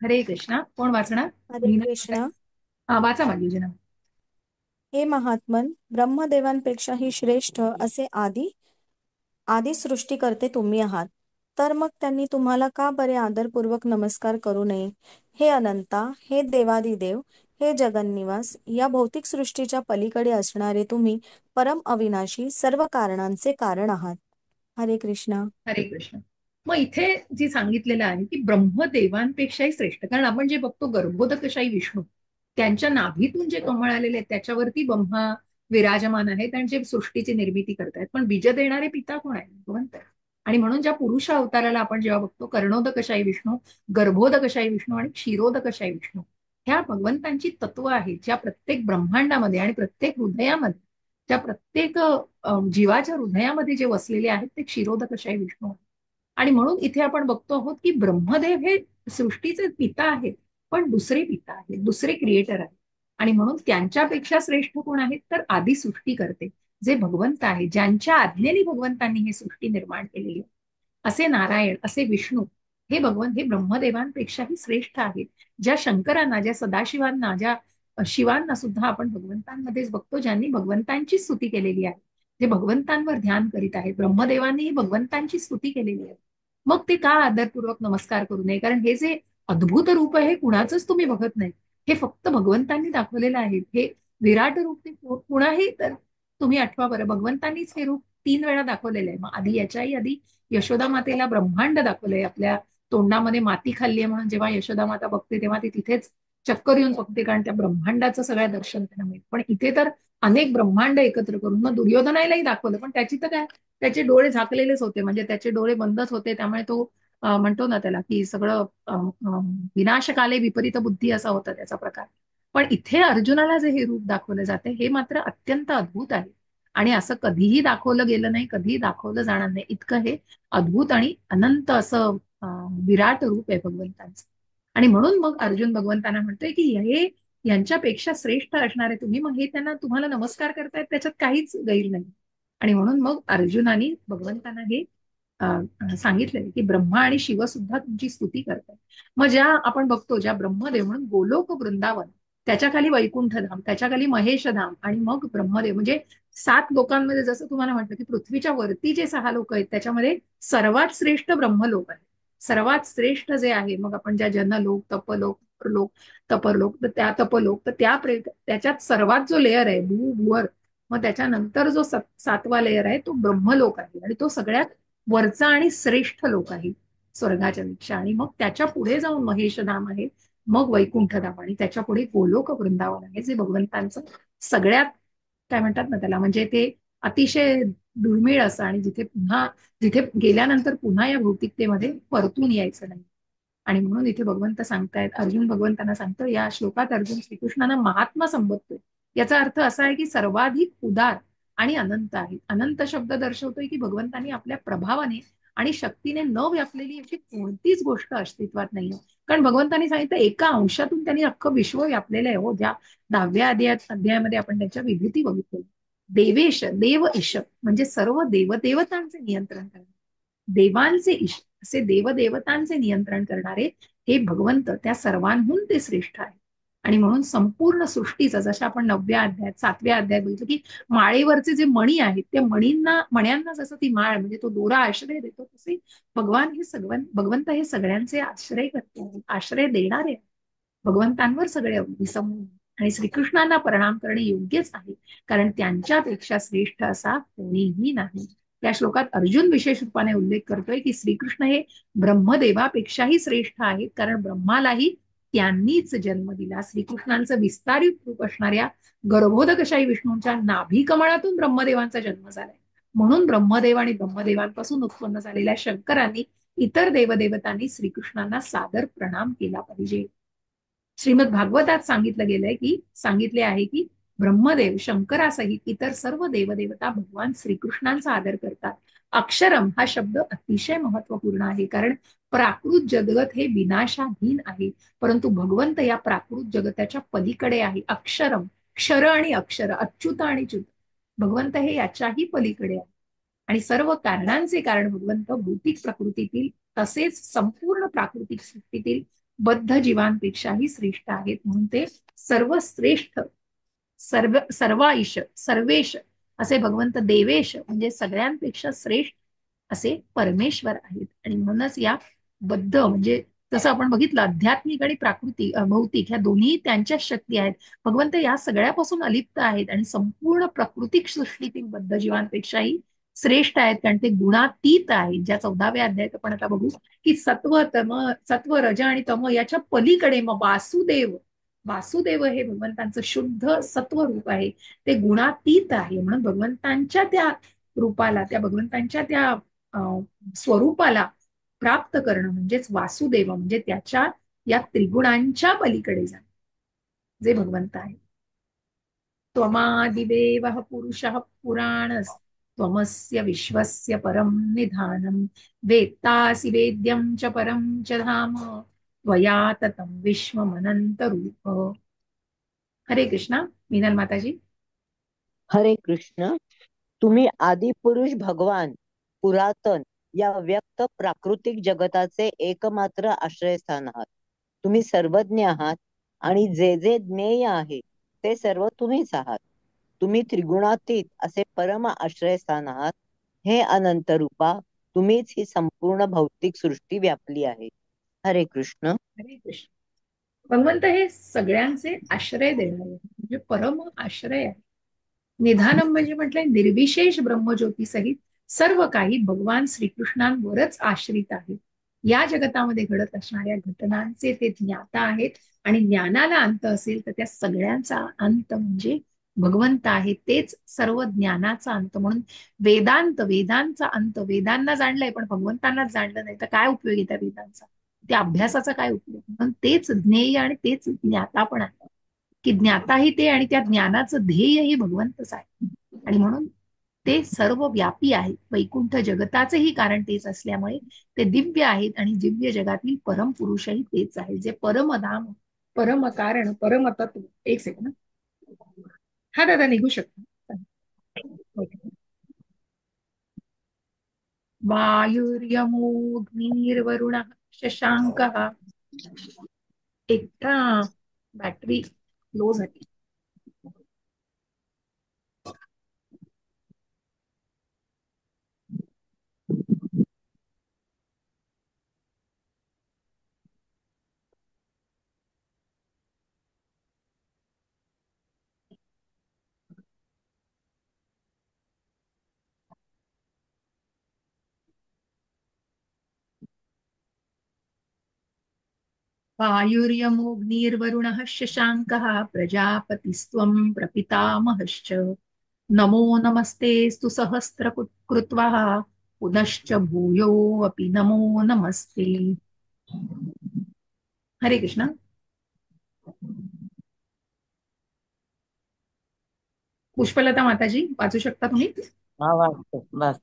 हरे कृष्णा. कोण वाचणार? हरे कृष्ण. वाचा माझी जना. हे महात्मन, ब्रह्मदेवांपेक्षाही श्रेष्ठ असे आदी सृष्टीकर्ते तुम्ही आहात. तर मग त्यांनी तुम्हाला का बरे आदरपूर्वक नमस्कार करू नये? हे अनंता, हे देवादिदेव, हे जगन्निवास, या भौतिक सृष्टीच्या पलीकडे असणारे तुम्ही परम अविनाशी सर्व कारणांचे कारण आहात. हरे कृष्णा. हरे कृष्ण. मग इथे जी सांगितलेलं आहे की ब्रह्मदेवांपेक्षाही श्रेष्ठ, कारण आपण जे बघतो गर्भोदकशाही विष्णू त्यांच्या नाभीतून जे कमळ आलेले आहेत त्याच्यावरती ब्रह्मा विराजमान आहेत आणि जे सृष्टीची निर्मिती करतायत. पण बीज देणारे पिता कोण आहे? भगवंत. आणि म्हणून ज्या पुरुष अवताराला आपण जेव्हा बघतो कर्णोदकशाही विष्णू, गर्भोदकशाही विष्णू आणि क्षीरोदकशाही विष्णू, ह्या भगवंतांची तत्व आहेत ज्या प्रत्येक ब्रह्मांडामध्ये आणि प्रत्येक हृदयामध्ये त्या प्रत्येक जीवाच्या हृदयामध्ये जे वसलेले आहेत ते क्षीरोदकशाही विष्णू आहेत. आणि म्हणून इथे आपण बघतो आहोत की ब्रह्मदेव हे सृष्टीचे पिता आहेत, पण दुसरे पिता आहेत, दुसरे क्रिएटर आहेत. आणि म्हणून त्यांच्यापेक्षा श्रेष्ठ कोण आहेत तर आधी सृष्टी करते जे भगवंत आहे, ज्यांच्या आज्ञेने भगवंतांनी ही सृष्टी निर्माण केलेली आहे. असे नारायण, असे विष्णू, हे भगवंत हे ब्रह्मदेवांपेक्षाही श्रेष्ठ आहेत. ज्या शंकरांना, ज्या सदाशिवांना, ज्या शिवांना सुद्धा आपण भगवंतांमध्येच बघतो, ज्यांनी भगवंतांची स्तुती केलेली आहे, जे भगवंतांवर ध्यान करीत आहेत. ब्रह्मदेवांनी भगवंतांची स्तुती केलेली आहे. मग ते का आदरपूर्वक नमस्कार करू नये? कारण हे जे अद्भुत रूप आहे हे कुणाचंच तुम्ही बघत नाही, हे फक्त भगवंतांनी दाखवलेलं आहे. हे विराट रूप ते कुणाही तर तुम्ही आठवा बरं, भगवंतांनीच हे रूप 3 वेळा दाखवलेलं आहे. मग आधी याच्याही आधी यशोदा मातेला ब्रह्मांड दाखवलंय, आपल्या तोंडामध्ये माती खाल्ली आहे म्हणून जेव्हा यशोदा माता बघते तेव्हा ती तिथेच चक्कर येऊन बघते, कारण त्या ब्रह्मांडाचं सगळं दर्शन त्यांना मिळतं. पण इथे तर अनेक ब्रह्मांड एकत्र करून मग दुर्योधनालाही दाखवलं, पण त्याची तर काय, त्याचे डोळे झाकलेलेच होते, म्हणजे त्याचे डोळे बंदच होते. त्यामुळे तो म्हणतो ना त्याला की सगळं विनाशकाले विपरीत बुद्धी असा होता त्याचा प्रकार. पण इथे अर्जुनाला जे हे रूप दाखवलं जाते हे मात्र अत्यंत अद्भुत आहे. आणि असं कधीही दाखवलं गेलं नाही, कधीही दाखवलं जाणार नाही, इतकं हे अद्भुत आणि अनंत असं विराट रूप आहे भगवंतांचं. आणि म्हणून मग अर्जुन भगवंतांना म्हणतोय की हे यांच्यापेक्षा श्रेष्ठ असणारे तुम्ही, मग हे त्यांना तुम्हाला नमस्कार करतायत त्याच्यात काहीच गैर नाही. आणि म्हणून मग अर्जुनाने भगवंतांना हे सांगितलंय की ब्रह्मा आणि शिव सुद्धा तुमची स्तुती करतात. मग ज्या आपण बघतो, ज्या ब्रह्मदेव म्हणून गोलोक वृंदावन, त्याच्या खाली वैकुंठधाम, त्याच्या खाली महेशधाम, आणि मग ब्रह्मदेव म्हणजे 7 लोकांमध्ये, जसं तुम्हाला म्हटलं की पृथ्वीच्या वरती जे 6 लोक आहेत त्याच्यामध्ये सर्वात श्रेष्ठ ब्रह्मलोक आहे. सर्वात श्रेष्ठ जे आहे, मग आपण ज्या जनलोक, तपलोक, लोक, तपरलोक, तर त्या तपलोक, तर त्याच्यात सर्वात जो लेअर आहे भूवर, मग त्याच्यानंतर जो 7वा लेअर आहे तो ब्रह्मलोक आहे, आणि तो सगळ्यात वरचा आणि श्रेष्ठ लोक आहे स्वर्गाच्या पेक्षा. आणि मग त्याच्या पुढे जाऊन महेशधाम आहे, मग वैकुंठधाम, आणि त्याच्या पुढे गोलोक वृंदावन आहे, जे भगवंतांचं सगळ्यात काय म्हणतात ना त्याला, म्हणजे ते अतिशय दुर्मिळ असं, आणि जिथे गेल्यानंतर पुन्हा या भौतिकतेमध्ये परतून यायचं नाही. आणि म्हणून इथे भगवंत सांगतायत, अर्जुन भगवंतांना सांगतो, या श्लोकात अर्जुन श्रीकृष्णांना महात्मा संबोधतोय. याचा अर्थ असा आहे की सर्वाधिक उदार आणि अनंत आहे. अनंत शब्द दर्शवतोय की भगवंतांनी आपल्या प्रभावाने आणि शक्तीने न व्यापलेली अशी कोणतीच गोष्ट अस्तित्वात नाहीये. कारण भगवंतांनी सांगितलं एका अंशातून त्यांनी अख्खं विश्व व्यापलेलं आहे. हो, ज्या 10व्या अध्यायामध्ये आपण त्याच्या विभूती बघितली. देवेश, देव ईश म्हणजे सर्व देवदेवतांचे नियंत्रण करणारे, देवांचे ईश असे देवदेवतांचे नियंत्रण करणारे हे भगवंत त्या सर्वांहून ते श्रेष्ठ आहे. आणि म्हणून संपूर्ण सृष्टीचं, जसं आपण 9व्या अध्यायात 7व्या अध्यायात बघितलं की माळेवरचे जे मणी आहेत त्या मण्यांना जसं ती माळ म्हणजे तो दोरा आश्रय देतो, तसे भगवंत हे सगळ्यांचे आश्रय करते, आश्रय देणारे भगवंतांवर सगळे अवलंबून. आणि श्रीकृष्णांना प्रणाम करणे योग्यच आहे, कारण त्यांच्यापेक्षा श्रेष्ठ असा कोणीही नाही. त्या श्लोकात अर्जुन विशेष रूपाने उल्लेख करतोय की श्रीकृष्ण हे ब्रह्मदेवापेक्षाही श्रेष्ठ आहेत, कारण ब्रह्मालाही त्यांनीच जन्म दिला. श्रीकृष्णांचं विस्तारित रूप असणाऱ्या गर्भोदकशाही विष्णूंच्या नाभी कमळातून ब्रह्मदेवांचा जन्म झालाय. म्हणून ब्रह्मदेव आणि ब्रह्मदेवांपासून उत्पन्न झालेल्या शंकरांनी, इतर देवदेवतांनी श्रीकृष्णांना सादर प्रणाम केला पाहिजे. श्रीमद भागवतात सांगितले आहे की ब्रह्मदेव शंकरासहित इतर सर्व देवदेवता भगवान श्रीकृष्णांचा आदर करतात. अक्षरम हा शब्द अतिशय महत्वपूर्ण आहे, कारण प्राकृत जगत हे विनाशाधीन आहे, परंतु भगवंत या प्राकृत जगताच्या पलीकडे आहे. अक्षरम, क्षर आणि अक्षर, अच्युत आणि च्युत, भगवंत हे याच्याही पलीकडे आहे. आणि सर्व कारणांचे कारण भगवंत भौतिक प्रकृतीतील तसेच संपूर्ण प्राकृतिक सृष्टीतील बद्ध जीवांपेक्षाही श्रेष्ठ आहेत. म्हणून ते सर्वश्रेष्ठ, सर्वाईश, सर्वेश असे भगवंत, देवेश म्हणजे सगळ्यांपेक्षा श्रेष्ठ असे परमेश्वर आहेत. आणि म्हणूनच या बद्ध म्हणजे जसं आपण बघितलं आध्यात्मिक आणि प्राकृतिक भौतिक ह्या दोन्ही त्यांच्या शक्ती आहेत. भगवंत या सगळ्यापासून अलिप्त आहेत आणि संपूर्ण प्राकृतिक सृष्टीतील बद्ध जीवांपेक्षाही श्रेष्ठ आहेत, कारण ते गुणातीत आहेत. ज्या 14व्या अध्यायात आपण आता बघू की सत्व रज आणि तम याच्या पलीकडे मग वासुदेव हे भगवंतांचं शुद्ध सत्व रूप आहे, ते गुणातीत आहे. म्हणून भगवंतांच्या त्या रूपाला, त्या भगवंतांच्या त्या स्वरूपाला प्राप्त करणं म्हणजेच वासुदेव, म्हणजे त्याच्या या त्रिगुणांच्या पलीकडे जाणं जे भगवंत आहे. त्वमादिदेवः पुरुषः पुराणस्त्वमस्य विश्वस्य परं निधानं वेत्तासि वेद्यं च परं च धाम त्वया ततं विश्वमनन्तरूप. हरे कृष्णा. मीनल माताजी. हरे कृष्ण. तुम्ही आदिपुरुष भगवान पुरातन या व्यक्त प्राकृतिक जगताचे एकमात्र आश्रयस्थान आहात. तुम्ही सर्वज्ञ आहात आणि जे जे ज्ञेय आहे ते सर्व तुम्हीच आहात. तुम्ही त्रिगुणातीत असे परम आश्रयस्थान आहात. हे अनंत रूपा, तुम्हीच ही संपूर्ण भौतिक सृष्टी व्यापली आहे. हरे कृष्ण. हरे कृष्ण. भगवंत हे सगळ्यांचे आश्रय देणारे म्हणजे परम आश्रय आहे. निधानम म्हणजे म्हटलंय निर्विशेष ब्रह्मज्योती सहित सर्व काही भगवान श्रीकृष्णांवरच आश्रित आहे. या जगतामध्ये घडत असणाऱ्या घटनांचे ते ज्ञाता आहेत आणि ज्ञानाला अंत असेल तर त्या सगळ्यांचा अंत म्हणजे भगवंत आहे. तेच सर्व ज्ञानाचा अंत. म्हणून वेदांत, वेदांचा अंत. वेदांना जाणलंय पण भगवंतांनाच जाणलं नाही तर काय उपयोग आहे त्या वेदांचा, त्या अभ्यासाचा काय उपयोग. म्हणून तेच ज्ञेय आणि तेच ज्ञाता पण आहे की ज्ञाताही ते आणि त्या ज्ञानाचं ध्येयही भगवंतच आहे. आणि म्हणून ते सर्व व्यापी आहेत. वैकुंठ जगताचेही कारण तेच असल्यामुळे ते दिव्य आहेत आणि दिव्य जगातील परमपुरुषही तेच आहे जे परमधाम, परम कारण, परम तत्व. एक सेकंड. हा दादा निघू शकतो. वायुर्यमोऽग्निर्वरुणः शशाङ्कः. एकटा बॅटरी लो झाली. वायुर्यमोऽग्निर्वरुणः शशाङ्कः प्रजापतिस्त्वं प्रपितामहश्च. नमो नमस्तेऽस्तु सहस्रकृत्वः पुनश्च भूयोऽपि नमो नमस्ते. हरे कृष्णा. पुष्पलता माताजी वाचू शकता तुम्ही? हा वाटतो बस.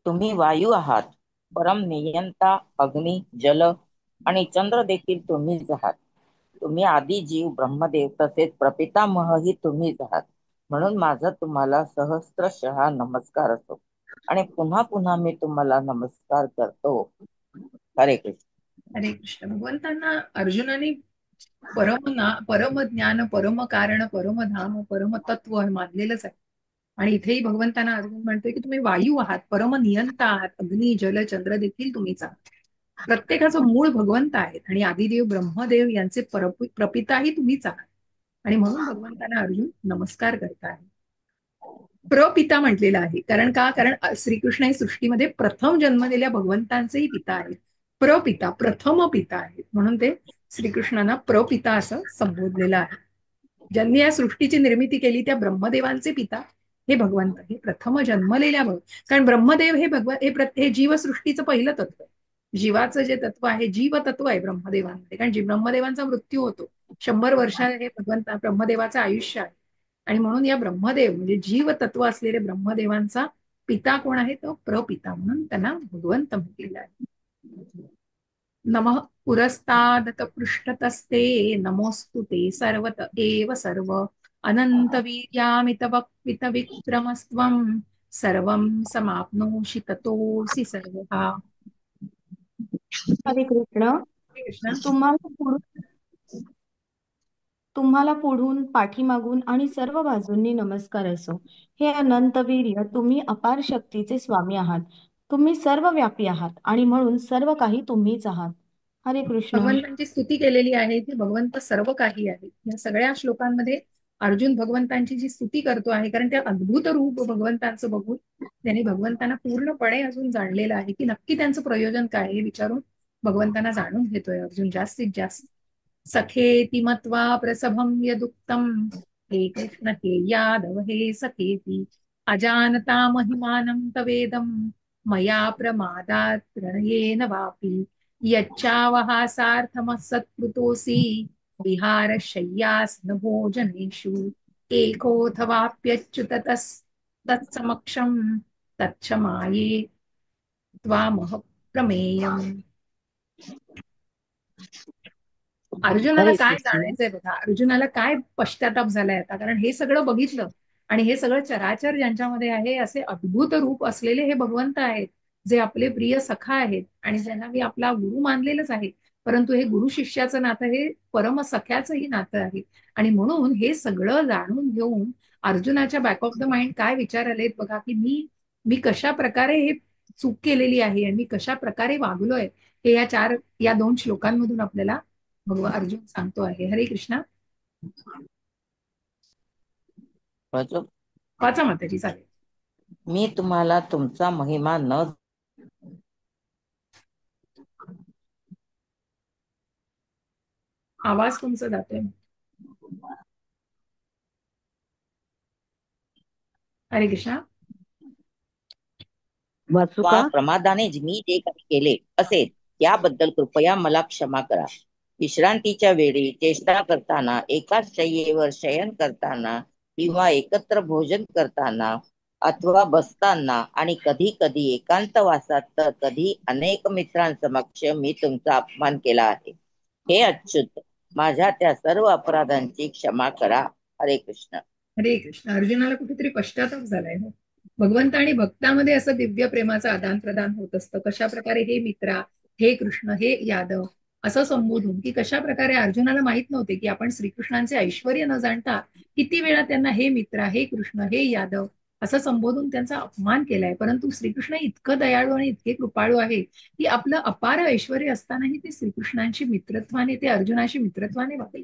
तुम्ही वायू आहात. परम नियंता अग्नी, जल आणि चंद्र देखील तुम्हीच आहात. तुम्ही आदी जीव ब्रह्मदेव तसेच प्रपितामहही तुम्हीच आहात. म्हणून माझा तुम्हाला सहस्त्रशः नमस्कार असतो आणि पुन्हा पुन्हा मी तुम्हाला नमस्कार करतो. हरे कृष्ण. हरे कृष्ण. भगवंतांना अर्जुनाने परम ज्ञान, परम कारण, परम धाम, परम तत्व मानलेलंच आहे. आणि इथेही भगवंतांना अर्जुन म्हणतोय की तुम्ही वायू आहात, परम नियंता आहात, अग्नी जल चंद्र देखील तुम्हीच आहात. प्रत्येकाचं मूळ भगवंत आहेत आणि आदिदेव ब्रह्मदेव यांचे प्रपिताही तुम्हीच आहात. आणि म्हणून भगवंतांना अर्जुन नमस्कार करत आहे. प्रपिता म्हटलेलं आहे कारण श्रीकृष्ण हे सृष्टीमध्ये प्रथम जन्मलेल्या भगवंतांचेही पिता आहेत. प्रपिता, प्रथम पिता आहेत म्हणून ते श्रीकृष्णांना प्रपिता असं संबोधलेलं आहे. ज्यांनी या सृष्टीची निर्मिती केली त्या ब्रह्मदेवांचे पिता हे भगवंत, हे प्रथम जन्मलेल्या कारण ब्रह्मदेव हे जीवसृष्टीचं पहिलं तत्व आहे. जीवाचं जे तत्व आहे जीव तत्व आहे ब्रह्मदेवांमध्ये. कारण ब्रह्मदेवांचा मृत्यू होतो 100 वर्ष हे ब्रह्मदेवाचं आयुष्य आहे. आणि म्हणून या ब्रह्मदेव म्हणजे जीव तत्व असलेले ब्रह्मदेवांचा पिता कोण आहे तो प्रपिता म्हणून त्यांना भगवंत म्हटलेला आहे. नमः पुरस्तादत पृष्ठतस्ते नमोस्तु ते सर्वत एव सर्व अनंत वीर्यामित वक्वित विक्रमस्त्वं सर्वं समाप्नोषि ततोऽसि सर्वथा. हरे कृष्ण. कृष्ण. तुम्हाला पुढून, पाठीमागून आणि सर्व बाजूंनी नमस्कार असो. हे अनंत वीर्य, तुम्ही अपार शक्तीचे स्वामी आहात. तुम्ही सर्व व्यापी आहात आणि म्हणून सर्व काही तुम्हीच आहात. हरे कृष्ण. भगवंतांची स्तुती केलेली आहे ती भगवंत सर्व काही आहे. या सगळ्या श्लोकांमध्ये अर्जुन भगवंतांची जी स्तुती करतो आहे कारण त्या अद्भुत रूप भगवंतांचं बघून त्यांनी भगवंतांना पूर्णपणे अजून जाणलेलं आहे की नक्की त्यांचं प्रयोजन काय हे विचारून भगवंतांना जाणून घेतोय अर्जुन जास्तीत जास्त. सखेती मत्वा प्रसभं यदुक्तम हे कृष्ण हे यादव हे सखेती अजानता महिमानं तवेदं मया प्रमादात् प्रणयेन वापि यच्चावहासार्थमसत्कृतोऽसि विहारशय्यासन भोजनेषु एकोऽथवाप्यच्युत तत्समक्षं तच्छमाये त्वामह प्रमेयम्. अर्जुनाला हरे काय कृष्ण. जाणायचंय बघा, अर्जुनाला काय पश्चाताप झालाय आता, कारण हे सगळं बघितलं आणि हे सगळं चराचर ज्यांच्यामध्ये आहे असे अद्भुत रूप असलेले हे भगवंत आहेत, जे आपले प्रिय सखा आहेत आणि ज्यांना मी आपला गुरु मानलेलंच आहे. परंतु हे गुरु शिष्याचं नातं हे परम सख्याचंही नातं आहे. आणि म्हणून हे सगळं जाणून घेऊन अर्जुनाच्या बॅक ऑफ द माइंड काय विचार आलेत बघा, की मी मी कशा प्रकारे हे चूक केलेली आहे आणि मी कशा प्रकारे वागलोय, हे या 2 श्लोकांमधून आपल्याला भगवान अर्जुन सांगतो आहे. हरे कृष्णा. वाचू? वाचा माताजी, चालेल. मी तुम्हाला तुमचा महिमा न आवाज तुमचा जातोय. हरे कृष्णा. वाचू वा का? प्रमादाने मी जे काही केले असेल याबद्दल कृपया मला क्षमा करा. विश्रांतीच्या वेळी चेष्टा करताना, एकाच शय्येवर शयन करताना किंवा एकत्र भोजन करताना अथवा बसताना आणि कधी कधी एकांतवासात तर कधी अनेक मित्रांसमक्ष मी तुमचा अपमान केला आहे. हे अच्युत, माझ्या त्या सर्व अपराधांची क्षमा करा. हरे कृष्ण. हरे कृष्ण. अर्जुनाला कुठेतरी पश्चाताप झालाय. हो, भगवंत आणि भक्तामध्ये असं दिव्य प्रेमाचं आदान प्रदान होत असतं. कशा प्रकारे हे मित्रा, हे कृष्ण, हे यादव असं संबोधून, की कशा प्रकारे अर्जुनाला माहित नव्हते की आपण श्रीकृष्णांचे ऐश्वर्य न जाणता किती वेळा त्यांना हे मित्रा, हे कृष्ण, हे यादव असं संबोधून त्यांचा अपमान केलाय. परंतु श्रीकृष्ण इतकं दयाळू आणि इतके कृपाळू आहे की आपलं अपार ऐश्वर्य असतानाही ते श्रीकृष्णांशी मित्रत्वाने, ते अर्जुनाशी मित्रत्वाने वागले.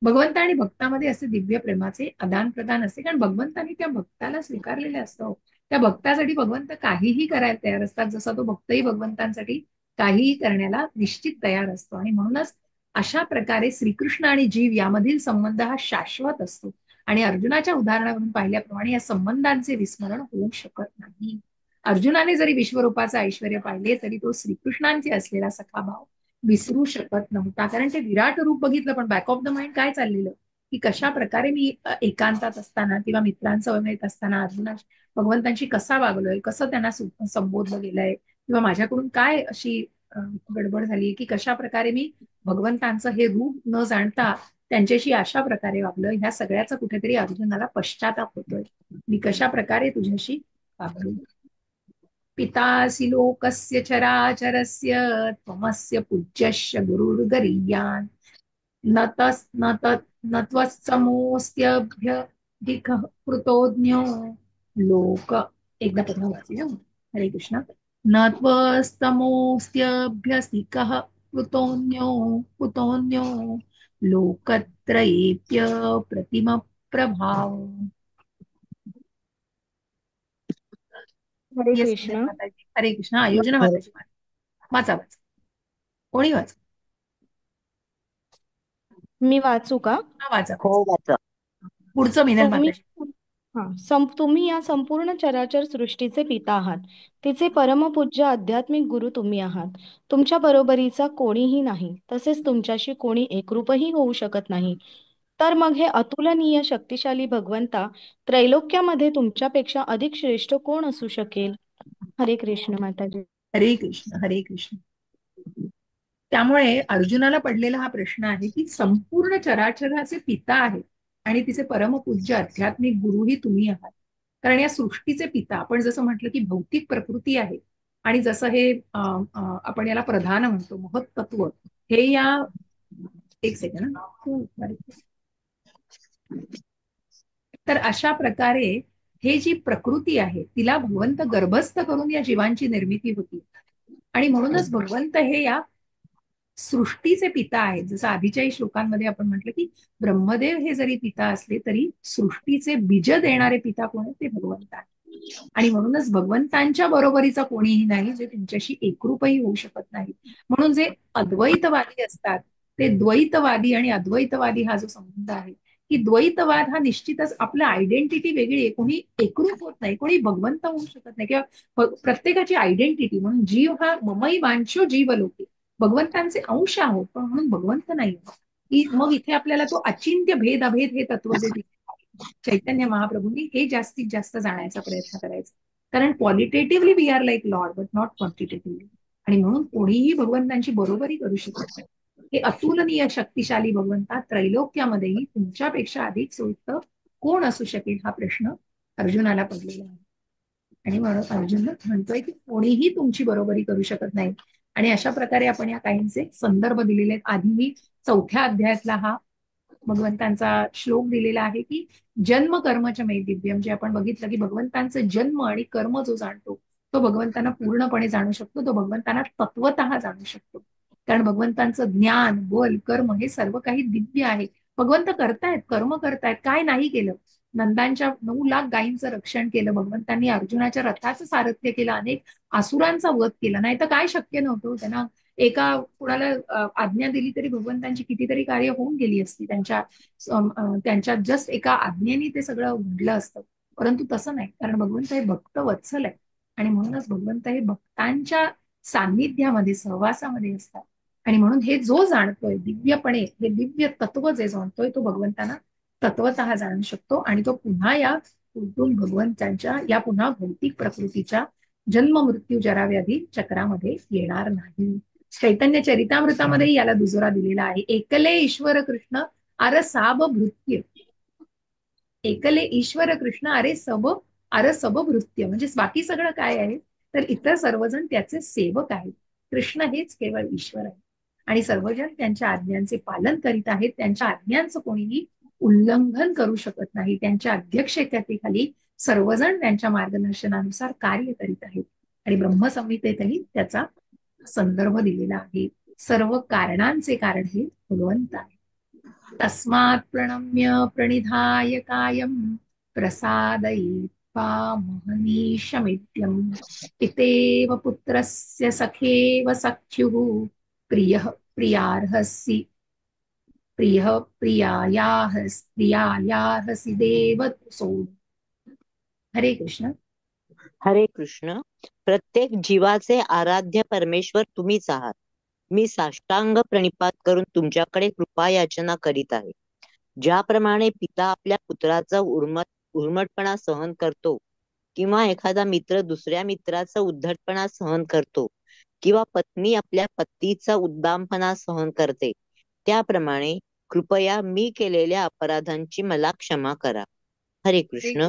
भगवंत आणि भक्तामध्ये असे दिव्य प्रेमाचे आदान प्रदान असते, कारण भगवंतांनी त्या भक्ताला स्वीकारलेले असतो. त्या भक्तासाठी भगवंत काहीही करायला तयार असतात, जसा तो भक्तही भगवंतांसाठी काहीही करण्याला निश्चित तयार असतो. आणि म्हणूनच अशा प्रकारे श्रीकृष्ण आणि जीव यामधील संबंध हा शाश्वत असतो. आणि अर्जुनाच्या उदाहरणावरून पाहिल्याप्रमाणे या संबंधांचे विस्मरण होऊ शकत नाही. अर्जुनाने जरी विश्वरूपाचं ऐश्वर्य पाहिले तरी तो श्रीकृष्णांचे असलेला सखाभाव विसरू शकत नव्हता, कारण ते विराट रूप बघितलं, पण बॅक ऑफ द माइंड काय चाललेलं, की कशा प्रकारे मी एकांतात असताना किंवा मित्रांसमवेत असताना अर्जुना भगवंतांशी कसा वागलोय, कसं त्यांना संबोधलं गेलंय, किंवा माझ्याकडून काय अशी गडबड झाली, की कशा प्रकारे मी भगवंतांचं हे रूप न जाणता त्यांच्याशी अशा प्रकारे वागलं. ह्या सगळ्याचा कुठेतरी अर्जुनाला पश्चाताप होतोय. मी कशा प्रकारे तुझ्याशी वागलो. पितासि लोकस्य चराचरस्य त्वमस्य पूज्यश्च गुरुर्गरीयान् न तस् न तत् न त्वत्समोऽस्त्यभ्यधिकः कृतोज्ञो लोक. एकदा पुन्हा वाचूया. हरे कृष्ण. न त्वस्तमोऽस्त्यभ्यधिकः कृतोन्यो लोकत्रयेऽप्य प्रतिम प्रभाव. हरे येस कृष्ण. माताजी. हरे कृष्ण. योजना माताजी, वाचा वाचा. कोणी वाचा. मी वाचू का? हा, वाचा. हो वाचा. पुढचं मिनल तुम्ही माताजी. तुम्ही या संपूर्ण चराचर सृष्टीचे पिता आहात. तिचे परमपूज्य आध्यात्मिक गुरु तुम्ही आहात. तुमच्या बरोबरीचा कोणीही नाही, तसेच तुमच्याशी कोणी एकरूपही होऊ शकत नाही. तर मग हे अतुलनीय शक्तिशाली भगवंता त्रैलोक्यामध्ये तुमच्यापेक्षा अधिक श्रेष्ठ कोण असू शकेल? हरे कृष्ण माताजी. हरे कृष्ण. हरे कृष्ण. त्यामुळे अर्जुनाला पडलेला हा प्रश्न आहे की संपूर्ण चराचराचे पिता आहेत आणि तिचे परमपूज्य आध्यात्मिक गुरुही तुम्ही आहात. कारण या सृष्टीचे पिता, आपण जसं म्हटलं की भौतिक प्रकृती आहे आणि जसं हे आपण याला प्रधान म्हणतो, महत्त्व, हे या एक सेकंड. तर अशा प्रकारे हे जी प्रकृती आहे तिला भगवंत गर्भस्थ करून या जीवांची निर्मिती होती. आणि म्हणूनच भगवंत हे या सृष्टीचे पिता आहेत. जसं आधीच्याही श्लोकांमध्ये आपण म्हटलं की ब्रह्मदेव हे जरी पिता असले तरी सृष्टीचे बीज देणारे पिता कोण आहेत, ते भगवंत आहेत. आणि म्हणूनच भगवंतांच्या बरोबरीचा कोणीही नाही जे त्यांच्याशी एकरूपही होऊ शकत नाही. म्हणून जे अद्वैतवादी असतात ते द्वैतवादी आणि अद्वैतवादी हा जो संबंध आहे, की द्वैतवाद हा निश्चितच आपलं आयडेंटिटी वेगळी आहे, कोणी एकरूप होत नाही, कोणी भगवंत होऊ शकत नाही, किंवा प्रत्येकाची आयडेंटिटी म्हणून जीव हा ममई वांछो जीव लोके, भगवंतांचे अंश आहोत पण म्हणून भगवंत नाही. की मग इथे आपल्याला तो अचिंत्य भेद अभेद हे तत्व जे दिसतं, चैतन्य महाप्रभूंनी हे जास्तीत जास्त जाण्याचा प्रयत्न करायचा. कारण qualitatively we are like Lord but not quantitatively. आणि म्हणून कोणीही भगवंतांची बरोबरी करू शकत नाही. हे अतुलनीय शक्तिशाली भगवंता त्रैलोक्यामध्येही तुमच्यापेक्षा अधिक सोयीक्त कोण असू शकेल हा प्रश्न अर्जुनाला पडलेला आहे. आणि म्हणून अर्जुन म्हणतोय की कोणीही तुमची बरोबरी करू शकत नाही. आणि अशा प्रकारे आपण या काहींचे संदर्भ दिलेले आहेत. आधी मी 4थ्या अध्यायातला हा भगवंतांचा श्लोक दिलेला आहे की जन्म कर्मच मे दिव्यम. जे आपण बघितलं की भगवंतांचं जन्म आणि कर्म जो जाणतो तो भगवंतांना पूर्णपणे जाणू शकतो, तो भगवंतांना तत्वतः जाणू शकतो. कारण भगवंतांचं ज्ञान, बल, कर्म हे सर्व काही दिव्य आहे. भगवंत करतायत, कर्म करतायत, काय नाही केलं. नंदांच्या 9 लाख गायींचं रक्षण केलं भगवंतांनी, अर्जुनाच्या रथाचं सारथ्य केलं, अनेक आसुरांचा वध केला. नाही तर काय शक्य नव्हतं त्यांना. एका कुणाला आज्ञा दिली तरी भगवंतांची कितीतरी कार्य होऊन गेली असती. त्यांच्या जस्ट एका आज्ञेने ते सगळं घडलं असतं. परंतु तसं नाही, कारण भगवंत हे भक्त वत्सल आहे. आणि म्हणूनच भगवंत हे भक्तांच्या सान्निध्यामध्ये, सहवासामध्ये असतात. आणि म्हणून हे जो जाणतोय दिव्यपणे, हे दिव्य तत्व जे जाणतोय तो भगवंतांना तत्वतः जाणू शकतो. आणि तो पुन्हा या उलटून भगवंतांच्या या पुन्हा भौतिक प्रकृतीच्या जन्म मृत्यू जरा व्याधी चक्रामध्ये येणार नाही. चैतन्य चरितामृतामध्ये याला दुजोरा दिलेला आहे. एकले ईश्वर कृष्ण अर साब भृत्य. एकले ईश्वर कृष्ण अरे सब भृत्य. म्हणजे बाकी सगळं काय आहे तर इतर सर्वजण त्याचे सेवक आहेत. कृष्ण हेच केवळ ईश्वर आहे. आणि सर्वजण त्यांच्या आज्ञांचे पालन करीत आहेत. त्यांच्या आज्ञांचं कोणीही उल्लंघन करू शकत नाही. त्यांच्या अध्यक्षतेखाली सर्वजण त्यांच्या मार्गदर्शनानुसार कार्य करीत आहेत. आणि ब्रह्मसंहितेतही त्याचा संदर्भ दिलेला आहे. सर्व कारणांचे कारण हे भगवंत आहे. तस्मात् प्रणम्य प्रणिधाय कायं प्रसादयित्वा महनीशमित्यम् पितेव पुत्रस्य सखेव सख्युः प्रियः प्रियार्हसि प्रियायार्हसि देव सोड. हरे कृष्ण. हरे कृष्ण. प्रत्येक जीवाचे आराध्य परमेश्वर तुम्हीच आहात. मी साष्टांग प्रणिपात करून तुमच्याकडे कृपा याचना करीत आहे. ज्याप्रमाणे पिता आपल्या पुत्राचा उर्मटपणा सहन करतो, किंवा एखादा मित्र दुसऱ्या मित्राचा उद्धटपणा सहन करतो, किंवा पत्नी आपल्या पतीचा उद्दामपणा सहन करते, त्याप्रमाणे कृपया मी केलेल्या अपराधांची मला क्षमा करा. हरे कृष्ण.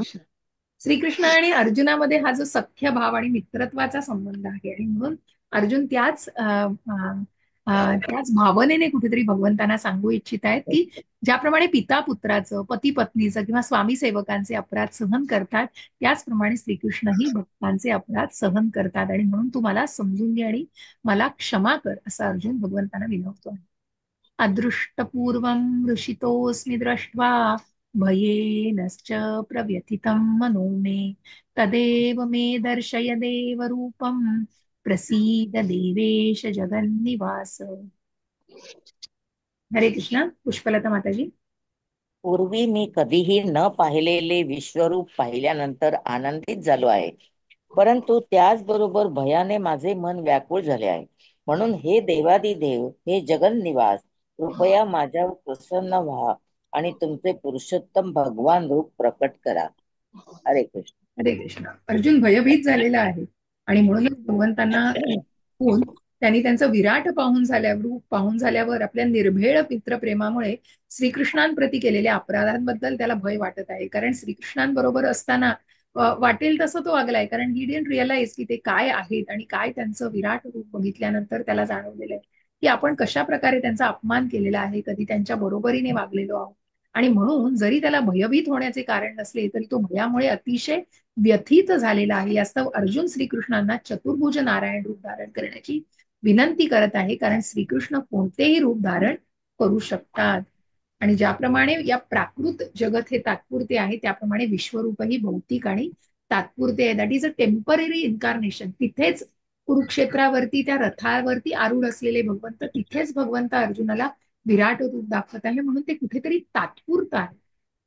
श्रीकृष्ण आणि अर्जुनामध्ये हा जो सख्य भाव आणि मित्रत्वाचा संबंध आहे. आणि म्हणून अर्जुन त्याच भावनेने कुठेतरी भगवंतांना सांगू इच्छित आहेत की ज्याप्रमाणे पिता पुत्राचं, पती पत्नीचं किंवा स्वामी सेवकांचे अपराध सहन करतात, त्याचप्रमाणे श्रीकृष्णही भक्तांचे अपराध सहन करतात. आणि म्हणून तू मला समजून घे आणि मला क्षमा कर, असं अर्जुन भगवंतांना विनवतो आहे. अदृष्टपूर्वं ऋषितोऽस्मि दृष्ट्वा भयेनश्च प्रव्यथितं मनो मे तदेव मे दर्शय देवरूपं प्रसीद देवेश जगन्निवास. हरे कृष्ण. पुष्पलता माताजी. पूर्वी मी कधीही न पाहिलेले विश्वरूप पाहिल्यानंतर आनंदित झालो आहे, परंतु त्याचबरोबर भयाने माझे मन व्याकुळ झाले आहे. म्हणून हे देवादिदेव, हे जगन्निवास, कृपया माझ्यावर प्रसन्न व्हा आणि तुमचे पुरुषोत्तम भगवान रूप प्रकट करा. हरे कृष्ण. हरे कृष्ण. अर्जुन भयभीत झालेला आहे आणि म्हणूनच भगवंतांना त्यांनी त्यांचं विराट रूप पाहून झाल्यावर आपल्या निर्भेळ मित्रप्रेमामुळे श्रीकृष्णांप्रती केलेल्या अपराधांबद्दल त्याला भय वाटत आहे. कारण श्रीकृष्णांबरोबर असताना वाटेल तसं तो वागलाय. कारण ही डिडंट रिअलाइज की ते काय आहेत आणि काय त्यांचं विराट रूप बघितल्यानंतर त्याला जाणवलेलं आहे की आपण कशा प्रकारे त्यांचा अपमान केलेला आहे, कधी त्यांच्या बरोबरीने वागलेलो आहोत. आणि म्हणून जरी त्याला भयभीत होण्याचे कारण नसले तरी तो भयामुळे अतिशय व्यथित झालेला आहे. यास्तव अर्जुन श्रीकृष्णांना चतुर्भुज नारायण रूप धारण करण्याची विनंती करत आहे. कारण श्रीकृष्ण कोणतेही रूप धारण करू शकतात. आणि ज्याप्रमाणे या प्राकृत जगत हे तात्पुरते आहे, त्याप्रमाणे विश्वरूपही भौतिक आणि तात्पुरते आहे. That is a temporary incarnation. तिथेच कुरुक्षेत्रावरती त्या रथावरती आरूढ असलेले भगवंत, तिथेच भगवंत अर्जुनाला विराट रूप दाखवत आहे. म्हणून ते कुठेतरी तात्पुरतं आहे.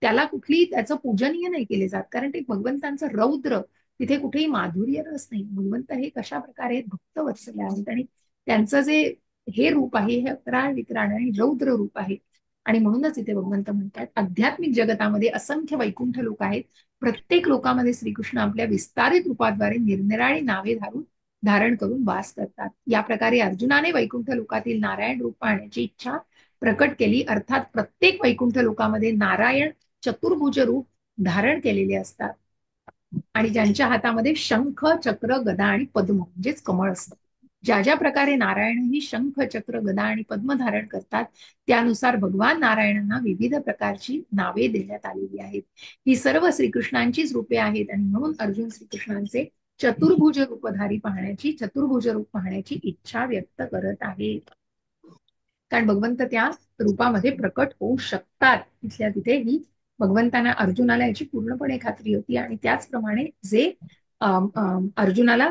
त्याला कुठली त्याचं पूजनीय नाही केले जात. कारण ते भगवंतांचं रौद्र, तिथे कुठेही माधुर्य रस नाही. भगवंत हे कशा प्रकारे भक्त वत्सले आहेत आणि त्यांचं जे हे रूप आहे हे अकराळ विक्राळ आणि रौद्र रूप आहे. आणि म्हणूनच इथे भगवंत म्हणतात आध्यात्मिक जगतामध्ये असंख्य वैकुंठ लोक आहेत. प्रत्येक लोकामध्ये श्रीकृष्ण आपल्या विस्तारित रूपाद्वारे निरनिराळी नावे धारण करून वास करतात. या प्रकारे अर्जुनाने वैकुंठ लोकातील नारायण रूप पाहण्याची इच्छा प्रकट केली. अर्थात प्रत्येक वैकुंठ लोकामध्ये नारायण चतुर्भुज रूप धारण केलेले असतात आणि ज्यांच्या हातामध्ये शंख, चक्र, गदा आणि पद्म म्हणजेच कमळ असतं. ज्या ज्या प्रकारे नारायणही शंख, चक्र, गदा आणि पद्म धारण करतात त्यानुसार भगवान नारायणांना विविध प्रकारची नावे देण्यात आलेली आहेत. ही सर्व श्रीकृष्णांचीच रूपे आहेत आणि म्हणून अर्जुन श्रीकृष्णांचे चतुर्भुज रूप पाहण्याची इच्छा व्यक्त करत आहे. कारण भगवंत त्या रूपामध्ये प्रकट होऊ शकतात. तिथल्या तिथे ही भगवंतांना अर्जुनाला याची पूर्णपणे खात्री होती आणि त्याचप्रमाणे जे अर्जुनाला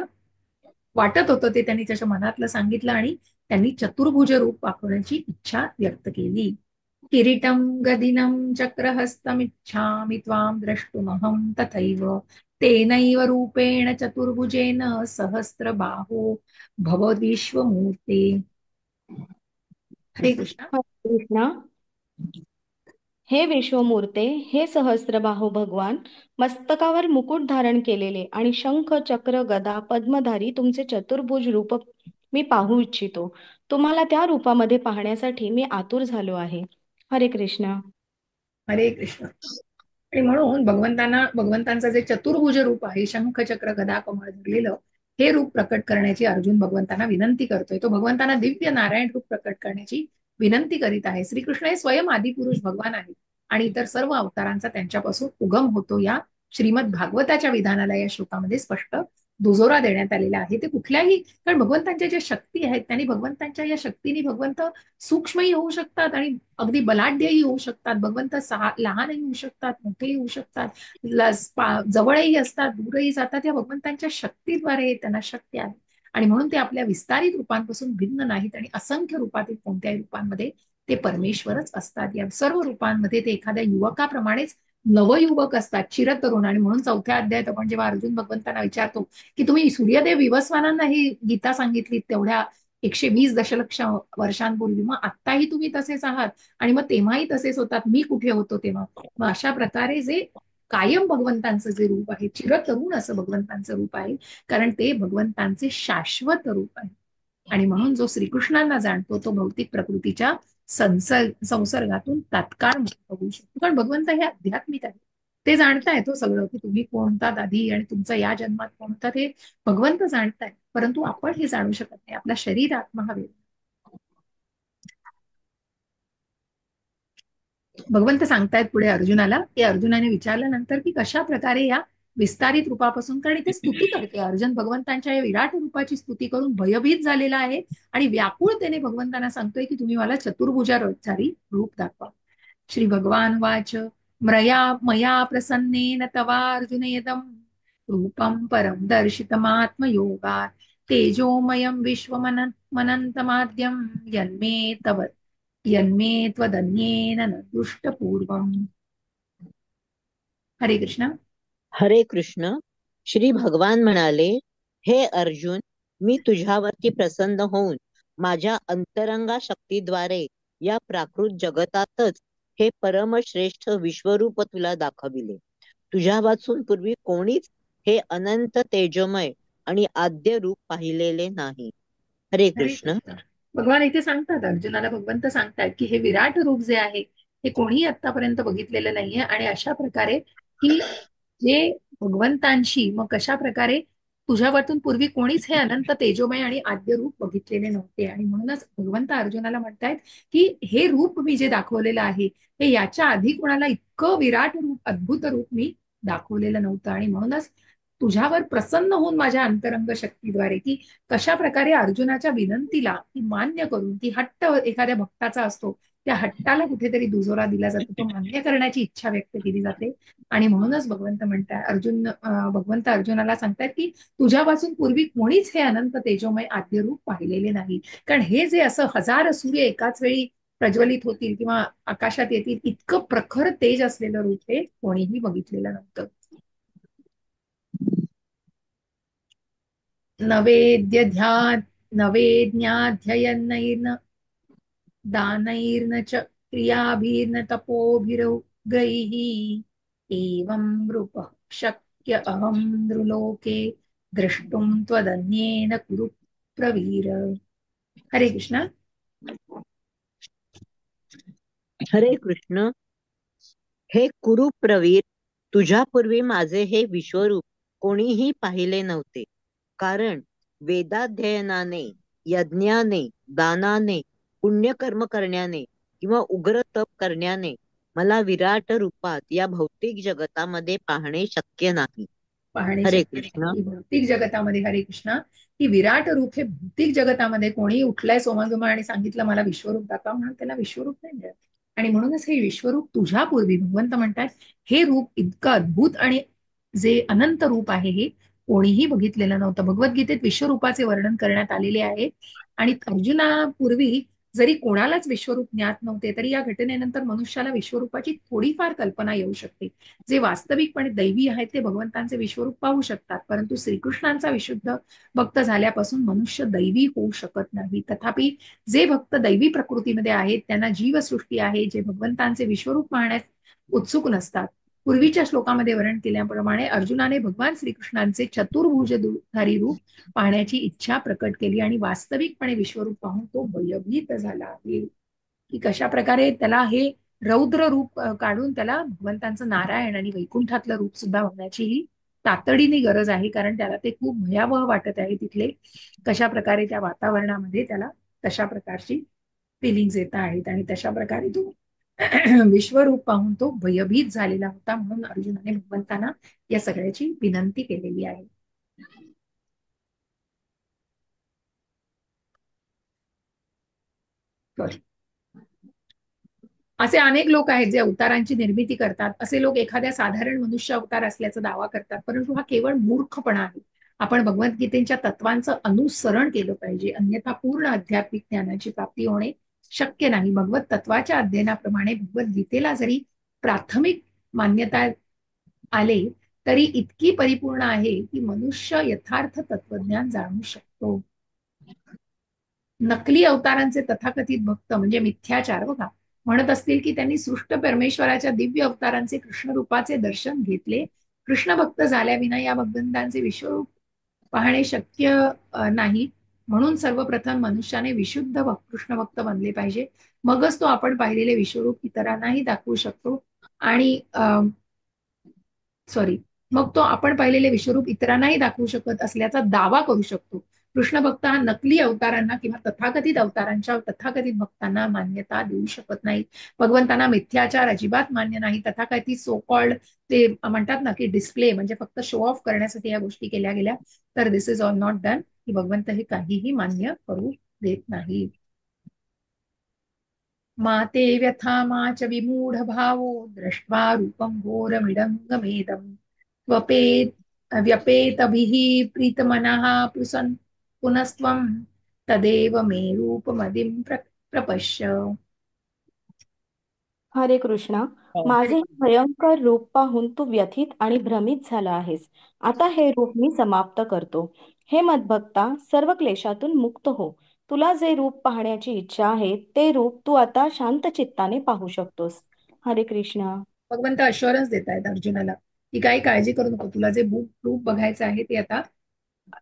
वाटत होतं ते त्यांनी त्याच्या मनातलं सांगितलं आणि त्यांनी चतुर्भुज रूप दाखवण्याची इच्छा व्यक्त केली. किरीटं गदिनं चक्रहस्तमिच्छामि त्वां द्रष्टुमहं तथैव तेनैव रूपेण चतुर्भुजेन सहस्रबाहो भवद्विश्वमूर्ते. हरे कृष्ण. कृष्णा, हे विश्वमूर्ते, हे सहस्त्रबाहो भगवान, मस्तकावर मुकुट धारण केलेले आणि शंख, चक्र, गदा, पद्मधारी तुमचे चतुर्भुज रूप मी पाहू इच्छितो. तुम्हाला त्या रूपामध्ये पाहण्यासाठी मी आतुर झालो आहे. हरे कृष्ण. हरे कृष्ण. आणि म्हणून भगवंतांचं जे चतुर्भुज रूप आहे, शंख, चक्र, गदा, कमळ धरलेलं, हे रूप प्रकट करण्याची अर्जुन भगवंतांना विनंती करतोय. तो भगवंतांना दिव्य नारायण रूप प्रकट करण्याची विनंती करीत आहे. श्रीकृष्ण हे स्वयं आदिपुरुष भगवान आहेत आणि इतर सर्व अवतारांचा त्यांच्यापासून उगम होतो. या श्रीमद भागवताच्या विधानाला या श्लोकामध्ये स्पष्ट दुजोरा देण्यात आलेला आहे. ते कुठल्याही, कारण भगवंतांच्या ज्या शक्ती आहेत त्यांनी भगवंतांच्या या शक्तीने भगवंत सूक्ष्मही होऊ शकतात आणि अगदी बलाढ्यही होऊ शकतात. भगवंत लहानही होऊ शकतात, मोठेही होऊ शकतात, जवळही असतात, दूरही जातात. या भगवंतांच्या शक्तीद्वारे त्यांना शक्य आहे आणि म्हणून ते आपल्या विस्तारित रूपांपासून भिन्न नाहीत आणि असंख्य रूपातील कोणत्याही रूपांमध्ये ते परमेश्वरच असतात. या सर्व रूपांमध्ये ते एखाद्या युवकाप्रमाणेच नवयुवक असतात, चिरतरुण. आणि म्हणून 4थ्या अध्यायात आपण जेव्हा अर्जुन भगवंतांना विचारतो की तुम्ही सूर्यदेव विवस्वानांना ही गीता सांगितली तेवढ्या 120 दशलक्ष वर्षांपूर्वी, मग आत्ताही तुम्ही तसेच आहात आणि मग तेव्हाही तसेच होतात, मी कुठे होतो तेव्हा. मग अशा प्रकारे जे कायम भगवंतांचं जे रूप आहे, चिरतरुण असं भगवंतांचं रूप आहे, कारण ते भगवंतांचे शाश्वत रूप आहे. आणि म्हणून जो श्रीकृष्णांना जाणतो तो भौतिक प्रकृतीच्या संसर्गातून तात्काळ मुक्त होऊ शकतो. कारण भगवंत हे आध्यात्मिक आहे, ते जाणताय तो सगळं, की तुम्ही कोण होतात आधी आणि तुमचं या जन्मात कोण होतात हे भगवंत जाणताय. परंतु आपण हे जाणू शकत नाही. आपला शरीर आत्मा हवे. भगवंत सांगतायत पुढे अर्जुनाला, की अर्जुनाने विचारल्यानंतर की कशा प्रकारे या विस्तारित रूपापासून, कारण इथे स्तुती करते अर्जुन भगवंतांच्या या विराट रूपाची स्तुती करून भयभीत झालेला आहे आणि व्याकुळतेने भगवंतांना सांगतोय की तुम्ही मला चतुर्भुजाधारी रूप दाखवा. श्री भगवान वाच मया प्रसन्नेन तवार्जुन यदं रूपं परं दर्शितमात्मयोगात् तेजोमयं विश्वमनन्तमाद्यं यन्मे त्वदन्येन न दृष्टपूर्वम्. हरे कृष्ण. हरे कृष्ण. श्री भगवान म्हणाले, हे अर्जुन, मी तुझ्यावरती प्रसन्न होऊन माझ्या अंतरंगा शक्तीद्वारे या प्राकृत जगतातच हे परमश्रेष्ठ विश्वरूप तुला दाखविले. तुझ्यापासून पूर्वी कोणीच हे अनंत तेजमय आणि आद्य रूप पाहिलेले नाही. हरे कृष्ण. भगवान इथे सांगतात, अर्जुनाला भगवंत सांगतात की हे विराट रूप जे आहे हे कोणीही आतापर्यंत बघितलेलं नाहीये. आणि अशा प्रकारे की जे भगवंतांशी, मग कशा प्रकारे तुझ्यावरतून पूर्वी कोणीच हे अनंत तेजोमय आणि आद्य रूप बघितलेले नव्हते. आणि म्हणूनच भगवंत अर्जुनाला म्हणतायत की हे रूप मी जे दाखवलेलं आहे हे याच्या आधी कोणाला इतकं विराट रूप, अद्भुत रूप मी दाखवलेलं नव्हतं. आणि म्हणूनच तुझ्यावर प्रसन्न होऊन माझ्या अंतरंग शक्तीद्वारे, की कशा प्रकारे अर्जुनाच्या विनंतीला ती मान्य करून, ती हट्ट एखाद्या भक्ताचा असतो, त्या हट्टाला कुठेतरी दुजोरा दिला जातो, तो मान्य करण्याची इच्छा व्यक्त केली जाते. आणि म्हणूनच भगवंत म्हणतात, भगवंत अर्जुनाला सांगतात की तुझ्यापासून पूर्वी कोणीच हे अनंत तेजोमय आद्य रूप पाहिलेले नाही. कारण हे जे असं हजार सूर्य एकाच वेळी प्रज्वलित होतील किंवा आकाशात येतील इतकं प्रखर तेज असलेलं रूप हे कोणीही बघितलेलं नव्हतं. नवेज्ञाध्ययनैर्न दानैर्न च क्रियाभिर्न तपोभिरुग्रैः एवं नृपः शक्य अहं नृलोके द्रष्टुम त्वदन्येन कुरु प्रवीर. हरे कृष्ण. हरे कृष्ण. हे कुरुप्रवीर, तुझ्यापूर्वी माझे हे विश्वरूप कोणीही पाहिले नव्हते. कारण वेदाध्ययनाने, यज्ञाने, दानाने, पुण्यकर्म करण्याने किंवा उग्र तप करण्याने मला विराट रूपात या भौतिक जगतामध्ये पाहणे शक्य नाही. पाहणे हरे शक्य कृष्ण. नाही भौतिक जगतामध्ये. हरे कृष्ण. की विराट रूप हे भौतिक जगतामध्ये कोणी उठलाय सोमाजुमा आणि सांगितलं मला विश्वरूप दाखवा म्हणून त्याला विश्वरूप नाही मिळत. आणि म्हणूनच हे विश्वरूप तुझ्यापूर्वी भगवंत म्हणतात हे रूप इतकं अद्भुत आणि जे अनंत रूप आहे हे कोणीही बघितलेलं नव्हतं. भगवद्गीतेत विश्वरूपाचे वर्णन करण्यात आलेले आहे. आणि अर्जुनापूर्वी जरी कोणालाच विश्वरूप ज्ञात नव्हते तरी या घटनेनंतर मनुष्याला विश्वरूपाची थोडीफार कल्पना येऊ शकते. जे वास्तविकपणे दैवी आहेत ते भगवंतांचे विश्वरूप पाहू शकतात. परंतु श्रीकृष्णांचा विशुद्ध भक्त झाल्यापासून मनुष्य दैवी होऊ शकत नाही. तथापि जे भक्त दैवी प्रकृतीमध्ये आहेत त्यांना जीवसृष्टी आहे जे भगवंतांचे विश्वरूप पाहण्यास उत्सुक नसतात. पूर्वीच्या श्लोकामध्ये वर्णन केल्याप्रमाणे अर्जुनाने भगवान श्रीकृष्णांचे चतुर्भुजधारी रूप पाहण्याची इच्छा प्रकट केली आणि वास्तविकपणे विश्वरूप पाहून तो भयभीत झाला आहे. की कशा प्रकारे त्याला हे रौद्र रूप काढून त्याला भगवंतांचं नारायण आणि वैकुंठातलं रूप सुद्धा बघण्याची ही तातडीने गरज आहे. कारण त्याला ते खूप भयावह वाटत आहे तिथले कशा प्रकारे त्या वातावरणामध्ये त्याला तशा प्रकारची फिलिंग्स येत आहेत आणि तशा प्रकारे तो विश्वरूप पाहून तो भयभीत झालेला होता. म्हणून अर्जुनाने भगवंतांना या सगळ्याची विनंती केलेली आहे. बरं. असे अनेक लोक आहेत जे अवतारांची निर्मिती करतात. असे लोक एखाद्या साधारण मनुष्य अवतार असल्याचा दावा करतात. परंतु हा केवळ मूर्खपणा आहे. आपण भगवद्गीतेच्या तत्वांचं अनुसरण केलं पाहिजे. अन्यथा पूर्ण आध्यात्मिक ज्ञानाची प्राप्ती होणे शक्य नाही. भगवत तत्वाच्या अध्ययनाप्रमाणे भगवद्गीतेला जरी प्राथमिक मान्यता आले तरी इतकी परिपूर्ण आहे की मनुष्य यथार्थ तत्वज्ञान जाणू शकतो. नकली अवतारांचे तथाकथित भक्त म्हणजे मिथ्याचार बघा म्हणत असतील की त्यांनी सृष्ट परमेश्वराच्या दिव्य अवतारांचे कृष्ण रूपाचे दर्शन घेतले. कृष्ण भक्त झाल्याविना या भगवंतांचे विश्वरूप पाहणे शक्य नाही. म्हणून सर्वप्रथम मनुष्याने विशुद्ध कृष्ण भक्त बनले पाहिजे. मगच तो आपण पाहिलेले विश्वरूप इतरांनाही दाखवू शकतो. आणि सॉरी मग तो आपण पाहिलेले विश्वरूप इतरांनाही दाखवू शकत असल्याचा दावा करू शकतो. कृष्ण भक्त हा नकली अवतारांना किंवा तथाकथित अवतारांच्या तथाकथित भक्तांना मान्यता देऊ शकत नाही. भगवंतांना मिथ्याचार अजिबात मान्य नाही. तथाकथित सो कॉल्ड ते म्हणतात ना की डिस्प्ले म्हणजे फक्त शो ऑफ करण्यासाठी या गोष्टी केल्या गेल्या तर दिस इज ऑल नॉट डन. की भगवंत हे काहीही मान्य करू देत नाही. माते व्यथा मा च विमूढ भावो दृष्ट्वा रूपं घोरमिडङ्गमेदम् स्वपेत व्यपेतभिः प्रीतमनः पुसन् पुनस्त्वं तदेव मे रूपमदिं प्रपश्य. हरे कृष्णा. हो. माझे हे भयंकर रूप पाहून तू व्यथित आणि भ्रमित झाला आहेस. आता हे रूप मी समाप्त करतो. हे मदभक्ता, सर्व क्लेशातून मुक्त हो. तुला जे रूप पाहण्याची इच्छा आहे ते रूप तू आता शांत चित्ताने पाहू शकतोस. हरे कृष्णा. भगवंत अश्युरन्स देत आहेत अर्जुनाला की काही काळजी करू नको. तुला जे रूप बघायचं आहे ते आता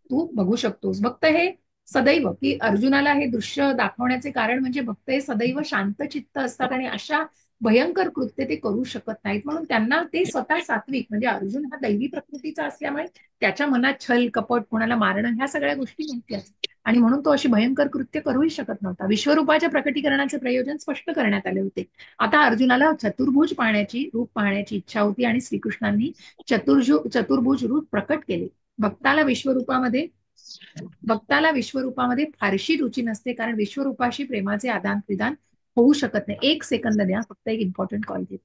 तू बघू शकतोस. भक्त हे सदैव की अर्जुनाला हे दृश्य दाखवण्याचे कारण म्हणजे भक्त हे सदैव शांत चित्त असतात आणि अशा भयंकर कृत्य ते करू शकत नाहीत. म्हणून त्यांना ते स्वतः सात्विक म्हणजे अर्जुन हा दैवी प्रकृतीचा असल्यामुळे त्याच्या मनात छल कपट कोणाला मारणं ह्या सगळ्या गोष्टी नव्हत्याच. आणि म्हणून तो अशी भयंकर कृत्य करूही शकत नव्हता. विश्वरूपाच्या प्रकटीकरणाचे प्रयोजन स्पष्ट करण्यात आले होते. आता अर्जुनाला चतुर्भुज पाहण्याची रूप पाहण्याची इच्छा होती आणि श्रीकृष्णांनी चतुर्भुज रूप प्रकट केले. भक्ताला विश्वरूपामध्ये भक्ताला विश्वरूपामध्ये फारशी रुची नसते कारण विश्वरूपाशी प्रेमाचे आदान प्रदान होऊ शकत नाही. एक सेकंद द्या फक्त एक इम्पॉर्टंट कॉल घेते.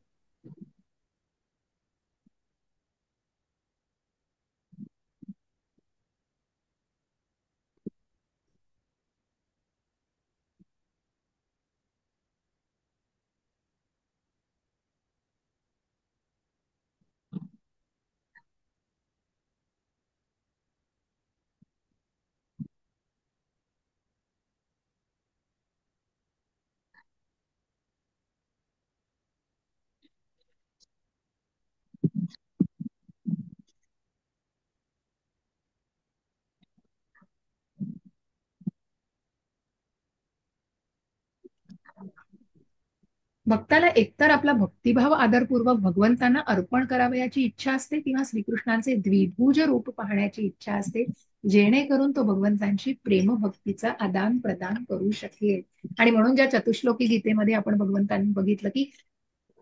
भक्ताला एकतर आपला भक्तिभाव आदरपूर्वक भगवंतांना अर्पण करावयाची इच्छा असते किंवा श्रीकृष्णांचे द्विभुज रूप पाहण्याची इच्छा असते, जेणेकरून तो भगवंतांशी प्रेमभक्तीचा आदान प्रदान करू शकेल. आणि म्हणून ज्या चतुश्लोकी गीतेमध्ये आपण भगवंतांनी बघितलं की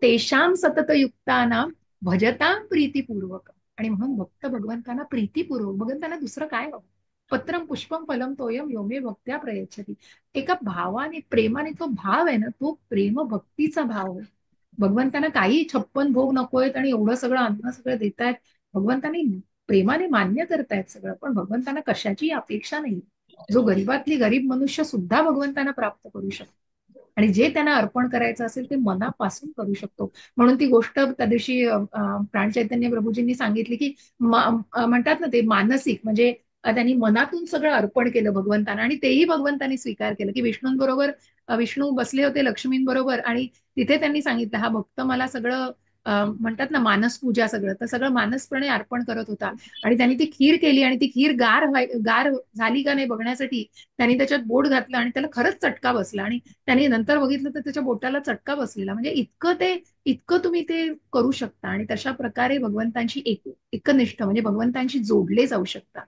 तेषाम सततयुक्तानां भजतां प्रीतीपूर्वक, आणि म्हणून भक्त भगवंतांना प्रीतीपूर्वक, भगवंतांना दुसरं काय हवं, पत्रम पुष्पम फलम तोयम योमे भक्त्या प्रयच्छती, एका भावाने प्रेमाने, तो भाव आहे ना तो प्रेम भक्तीचा भाव आहे. भगवंतांना काही छप्पन भोग नकोयत आणि एवढं सगळं अन्न सगळं देतायत, भगवंतांनी प्रेमाने मान्य करतायत सगळं, पण भगवंतांना कशाची अपेक्षा नाही. जो गरीबातली गरीब मनुष्य सुद्धा भगवंतांना प्राप्त करू शकतो आणि जे त्यांना अर्पण करायचं असेल ते मनापासून करू शकतो. म्हणून ती गोष्ट त्या दिवशी प्राण चैतन्य प्रभूजींनी सांगितली की म्हणतात ना ते मानसिक, म्हणजे त्यांनी मनातून सगळं अर्पण केलं भगवंतांना आणि तेही भगवंतांनी स्वीकार केलं की विष्णूंबरोबर विष्णू बसले होते लक्ष्मींबरोबर आणि तिथे त्यांनी सांगितलं हा भक्त मला सगळं म्हणतात ना मानस पूजा सगळं, तर सगळं मानसपणे अर्पण करत होता. आणि त्यांनी ती खीर केली आणि ती खीर गार झाली का नाही बघण्यासाठी त्यांनी त्याच्यात बोट घातलं आणि त्याला खरंच चटका बसला आणि त्यांनी नंतर बघितलं तर त्याच्या बोटाला चटका बसलेला. म्हणजे इतकं तुम्ही ते करू शकता आणि तशा प्रकारे भगवंतांशी एकनिष्ठ म्हणजे भगवंतांशी जोडले जाऊ शकता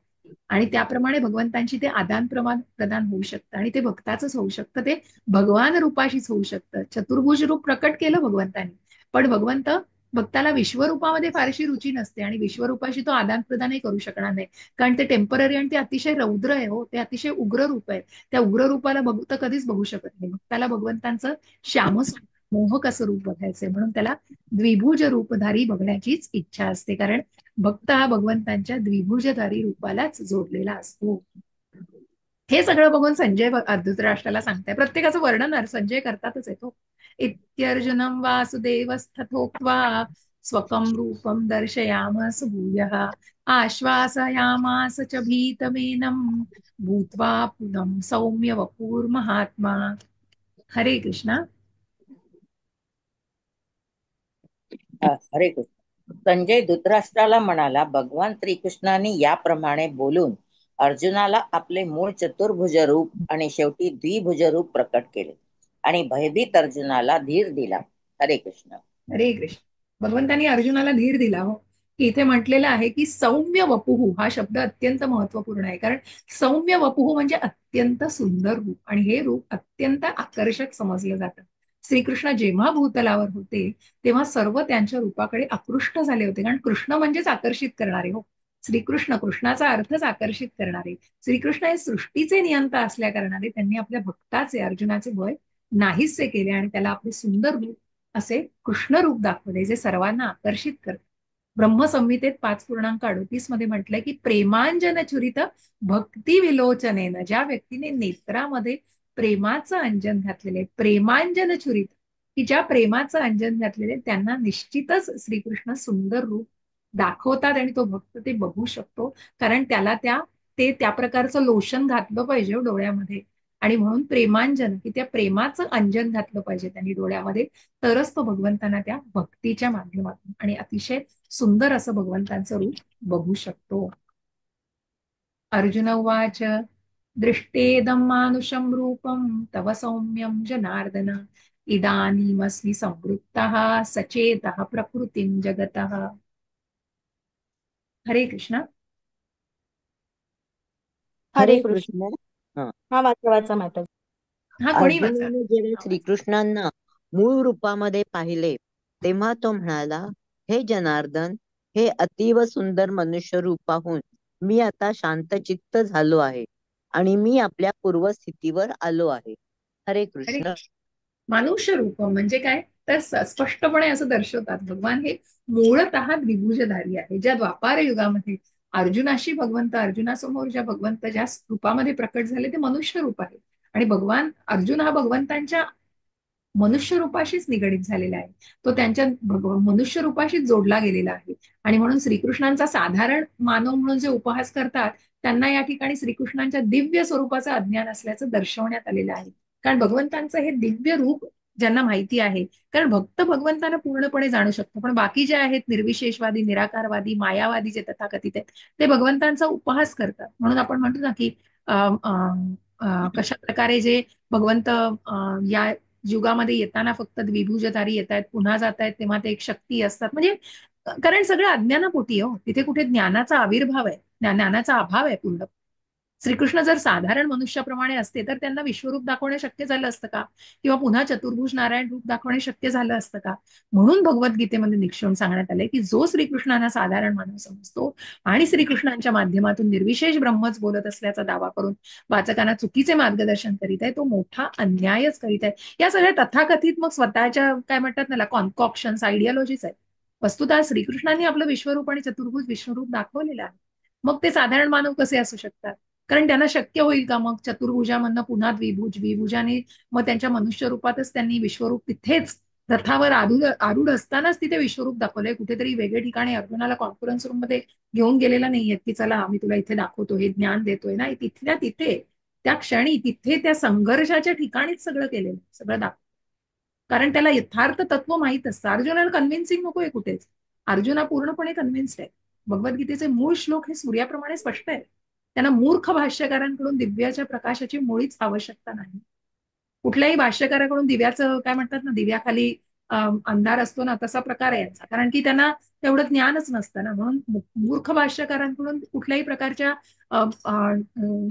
आणि त्याप्रमाणे भगवंतांची ते आदान प्रदान होऊ शकतं आणि ते भक्ताचंच होऊ शकतं, ते भगवान रूपाशीच होऊ शकतं. चतुर्भुज रूप प्रकट केलं भगवंतांनी, पण भगवंत भक्ताला विश्वरूपामध्ये फारशी रुची नसते आणि विश्वरूपाशी तो आदान प्रदानही करू शकणार नाही, कारण ते टेम्पररी आणि ते अतिशय रौद्र आहे. हो, ते अतिशय उग्र रूप आहे. त्या उग्र रूपाला तर कधीच बघू शकत नाही. भक्ताला भगवंतांचं श्याम मोहक असं रूप बघायचंय, म्हणून त्याला द्विभुज रूपधारी बघण्याचीच इच्छा असते, कारण भक्त हा भगवंतांच्या द्विभुजधारी रूपालाच जोडलेला असतो. हे सगळं बघून संजय धृतराष्ट्राला सांगताय, प्रत्येकाचं वर्णन संजय करतातच येतो. इत्यर्जुनं वासुदेवस्थथोक्त्वा स्वकं रूपं दर्शयामास भूयः आश्वासयामास च भीतमेनं भूत्वा पुनः सौम्य वपुर्महात्मा. हरे कृष्णा. हरे कृष्ण. संजय धृतराष्ट्राला म्हणाला, भगवान श्रीकृष्णाने याप्रमाणे बोलून अर्जुनाला आपले मूळ चतुर्भुज रूप आणि शेवटी द्विभुज रूप प्रकट केले आणि भयभीत अर्जुनाला धीर दिला. हरे कृष्ण. हरे कृष्ण. भगवंतांनी अर्जुनाला धीर दिला. हो, की इथे म्हटलेलं आहे की सौम्य वपुहू हा शब्द अत्यंत महत्वपूर्ण आहे, कारण सौम्य वपुहू म्हणजे अत्यंत सुंदर रूप आणि हे रूप अत्यंत आकर्षक समजलं जातं. श्रीकृष्ण जेव्हा भूतलावर होते तेव्हा सर्व त्यांच्या रूपाकडे आकृष्ट झाले होते, कारण कृष्ण म्हणजेच आकर्षित करणारे. हो, श्रीकृष्ण, कृष्णाचा अर्थच आकर्षित करणारे. श्रीकृष्ण हे सृष्टीचे नियंता असल्या कारणाने त्यांनी आपल्या भक्ताचे अर्जुनाचे भय नाहीसे केले आणि त्याला आपले सुंदर रूप असे कृष्ण रूप दाखवले जे सर्वांना आकर्षित करते. ब्रह्मसंहितेत 5:38 मध्ये म्हटलंय की प्रेमांजन चुरित भक्ती विलोचनेनं, ज्या व्यक्तीने नेत्रामध्ये प्रेमाचं अंजन घातलेले, प्रेमांजन चुरित, की ज्या प्रेमाचं अंजन घातलेले त्यांना निश्चितच श्रीकृष्ण सुंदर रूप दाखवतात आणि तो भक्त ते बघू शकतो, कारण त्याला त्या प्रकारचं लोशन घातलं पाहिजे डोळ्यामध्ये आणि म्हणून प्रेमांजन, की त्या प्रेमाचं अंजन घातलं पाहिजे त्यांनी डोळ्यामध्ये, तरच तो भगवंतांना त्या भक्तीच्या माध्यमातून आणि अतिशय सुंदर असं भगवंतांचं रूप बघू शकतो. अर्जुन उवाच दृष्टेदं मानुषं रूपं तव सौम्यं जनार्दन इदानीमस्मि संवृत्तः सचेतः प्रकृतिं जगतः. हरे कृष्ण. हरे हरे कृष्ण. कृष्ण. हा. हा वाचा माता. हा, कोणी वाचा. अर्जुनाने जेव्हा श्रीकृष्णांना मूळ रूपामध्ये पाहिले तेव्हा तो म्हणाला, हे जनार्दन, हे अतिव सुंदर मनुष्य रूपाहून मी आता शांतचित्त झालो आहे आणि मी आपल्या पूर्वस्थितीवर आलो आहे. हरे हरे कृष्ण. मनुष्य रूप म्हणजे काय, तर स्पष्टपणे असं दर्शवतात भगवान हे मूळतः द्विभुजधारी आहे. ज्या द्वापार युगामध्ये अर्जुनासमोर ज्या भगवंत ज्या रूपामध्ये प्रकट झाले ते मनुष्य रूप आहे आणि भगवान अर्जुन हा भगवंतांच्या मनुष्य रूपाशीच निगडीत झालेला आहे. तो त्यांच्या मनुष्य रूपाशीच जोडला गेलेला आहे आणि म्हणून श्रीकृष्णांचा साधारण मानव म्हणून जे उपहास करतात त्यांना या ठिकाणी श्रीकृष्णांच्या दिव्य स्वरूपाचं अज्ञान असल्याचं दर्शवण्यात आलेलं आहे, कारण भगवंतांचं हे दिव्य रूप ज्यांना माहिती आहे, कारण भक्त भगवंतांना पूर्णपणे जाणू शकतो, पण बाकी जे आहेत निर्विशेषवादी, निराकारवादी, मायावादी जे तथाकथित आहेत ते भगवंतांचा उपहास करतात. म्हणून आपण म्हणतो ना की कशा प्रकारे जे भगवंत या युगामध्ये येताना फक्त द्विभुजधारी येत आहेत, पुन्हा जात आहेत तेव्हा ते एक शक्ती असतात. म्हणजे कारण सगळं अज्ञानापोटी आहे हो, तिथे कुठे ज्ञानाचा आविर्भाव आहे, ज्ञानाचा अभाव आहे पूर्ण. श्रीकृष्ण जर साधारण मनुष्याप्रमाणे असते तर त्यांना विश्वरूप दाखवणे शक्य झालं असतं का? किंवा पुन्हा चतुर्भुज नारायण रूप दाखवणे शक्य झालं असतं का? म्हणून भगवद्गीतेमध्ये निक्षून सांगण्यात आलंय की जो श्रीकृष्णांना साधारण मानव समजतो आणि श्रीकृष्णांच्या माध्यमातून निर्विशेष ब्रह्मच बोलत असल्याचा दावा करून वाचकांना चुकीचे मार्गदर्शन करीत आहे, तो मोठा अन्यायच करीत आहे. या सगळ्या तथाकथित मग स्वतःच्या काय म्हणतात ना कॉन्कॉक्शन्स, आयडिओलॉजीज आहेत. वस्तुतः श्रीकृष्णांनी आपलं विश्वरूप आणि चतुर्भुज विश्वरूप दाखवलेलं आहे. मग ते साधारण मानव कसे असू शकतात? कारण त्यांना शक्य होईल का मग चतुर्भुजामधनं पुन्हा द्विभुज, द्विभुजाने मग त्यांच्या मनुष्य रूपातच त्यांनी विश्वरूप तिथेच रथावर आरूढ असतानाच तिथे विश्वरूप दाखवलंय. कुठेतरी वेगळे ठिकाणी अर्जुनाला कॉन्फरन्स रूम मध्ये घेऊन गेलेला नाहीये की चला आम्ही तुला इथे दाखवतो, हे ज्ञान देतोय. नाही, तिथल्या तिथे त्या क्षणी तिथे त्या संघर्षाच्या ठिकाणीच सगळं केलेलं, सगळं दाखव. कारण त्याला यथार्थ तत्व माहित असतं. अर्जुनाला कन्व्हिन्सिंग नकोय कुठेच. अर्जुना पूर्णपणे कन्व्हिन्स्ड आहे. भगवद्गीतेचे मूळ श्लोक हे सूर्याप्रमाणे स्पष्ट आहे. त्यांना मूर्ख भाष्यकारांकडून दिव्याच्या प्रकाशाची मुळीच आवश्यकता नाही. कुठल्याही भाष्यकाराकडून दिव्याचं काय म्हणतात ना, दिव्याखाली अंधार असतो ना, तसा प्रकार आहे यांचा. कारण की त्यांना तेवढं ज्ञानच नसतं ना. म्हणून मूर्ख भाष्यकारांकडून कुठल्याही प्रकारच्या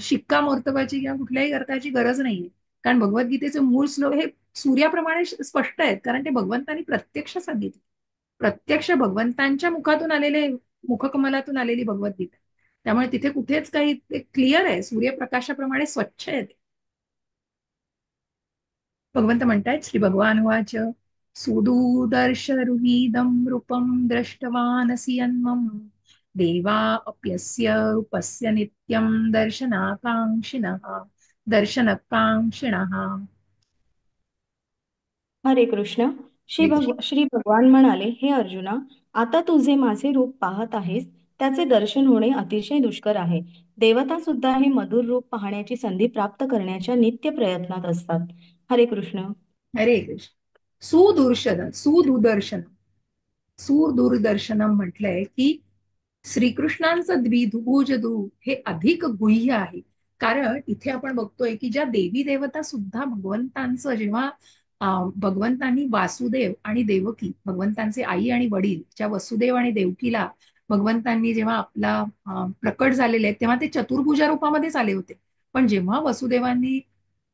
शिक्कामोर्तबाची किंवा कुठल्याही अर्थाची गरज नाहीये. कारण भगवद्गीतेचे मूळ श्लोक हे सूर्याप्रमाणे स्पष्ट आहेत. कारण ते भगवंतांनी प्रत्यक्ष सांगितले, प्रत्यक्ष भगवंतांच्या मुखातून आलेले, मुखकमलातून आलेली भगवद्गीता. त्यामुळे तिथे कुठेच काही क्लिअर आहे, सूर्यप्रकाशाप्रमाणे स्वच्छ आहे. भगवंत म्हणतायत श्री भगवान वाच सुदूदर्शरुहीदं रूपं दृष्टवानसि यन्मम देवा अप्यस्य रूपस्य नित्यं दर्शनकांक्षिणः. हरे कृष्ण. श्री भगवान म्हणाले, हे अर्जुना, आता तुझे माझे रूप पाहत आहेस त्याचे दर्शन होणे अतिशय दुष्कर आहे. देवता सुद्धा हे मधुर रूप पाहण्याची संधी प्राप्त करण्याच्या नित्य प्रयत्नात असतात. हरे कृष्ण. हरे कृष्ण. सुदूरदर्शनम म्हटलंय की श्रीकृष्णांचं द्विभुज रूप हे अधिक गुह्य आहे. कारण इथे आपण बघतोय की ज्या देवी देवता सुद्धा भगवंतांचं जेव्हा भगवंतांनी वासुदेव आणि देवकी, भगवंतांचे आई आणि वडील, ज्या वसुदेव आणि देवकीला भगवंतांनी जेव्हा आपला प्रकट झालेले आहेत तेव्हा ते चतुर्भुजा रूपामध्येच आले होते. पण जेव्हा वसुदेवांनी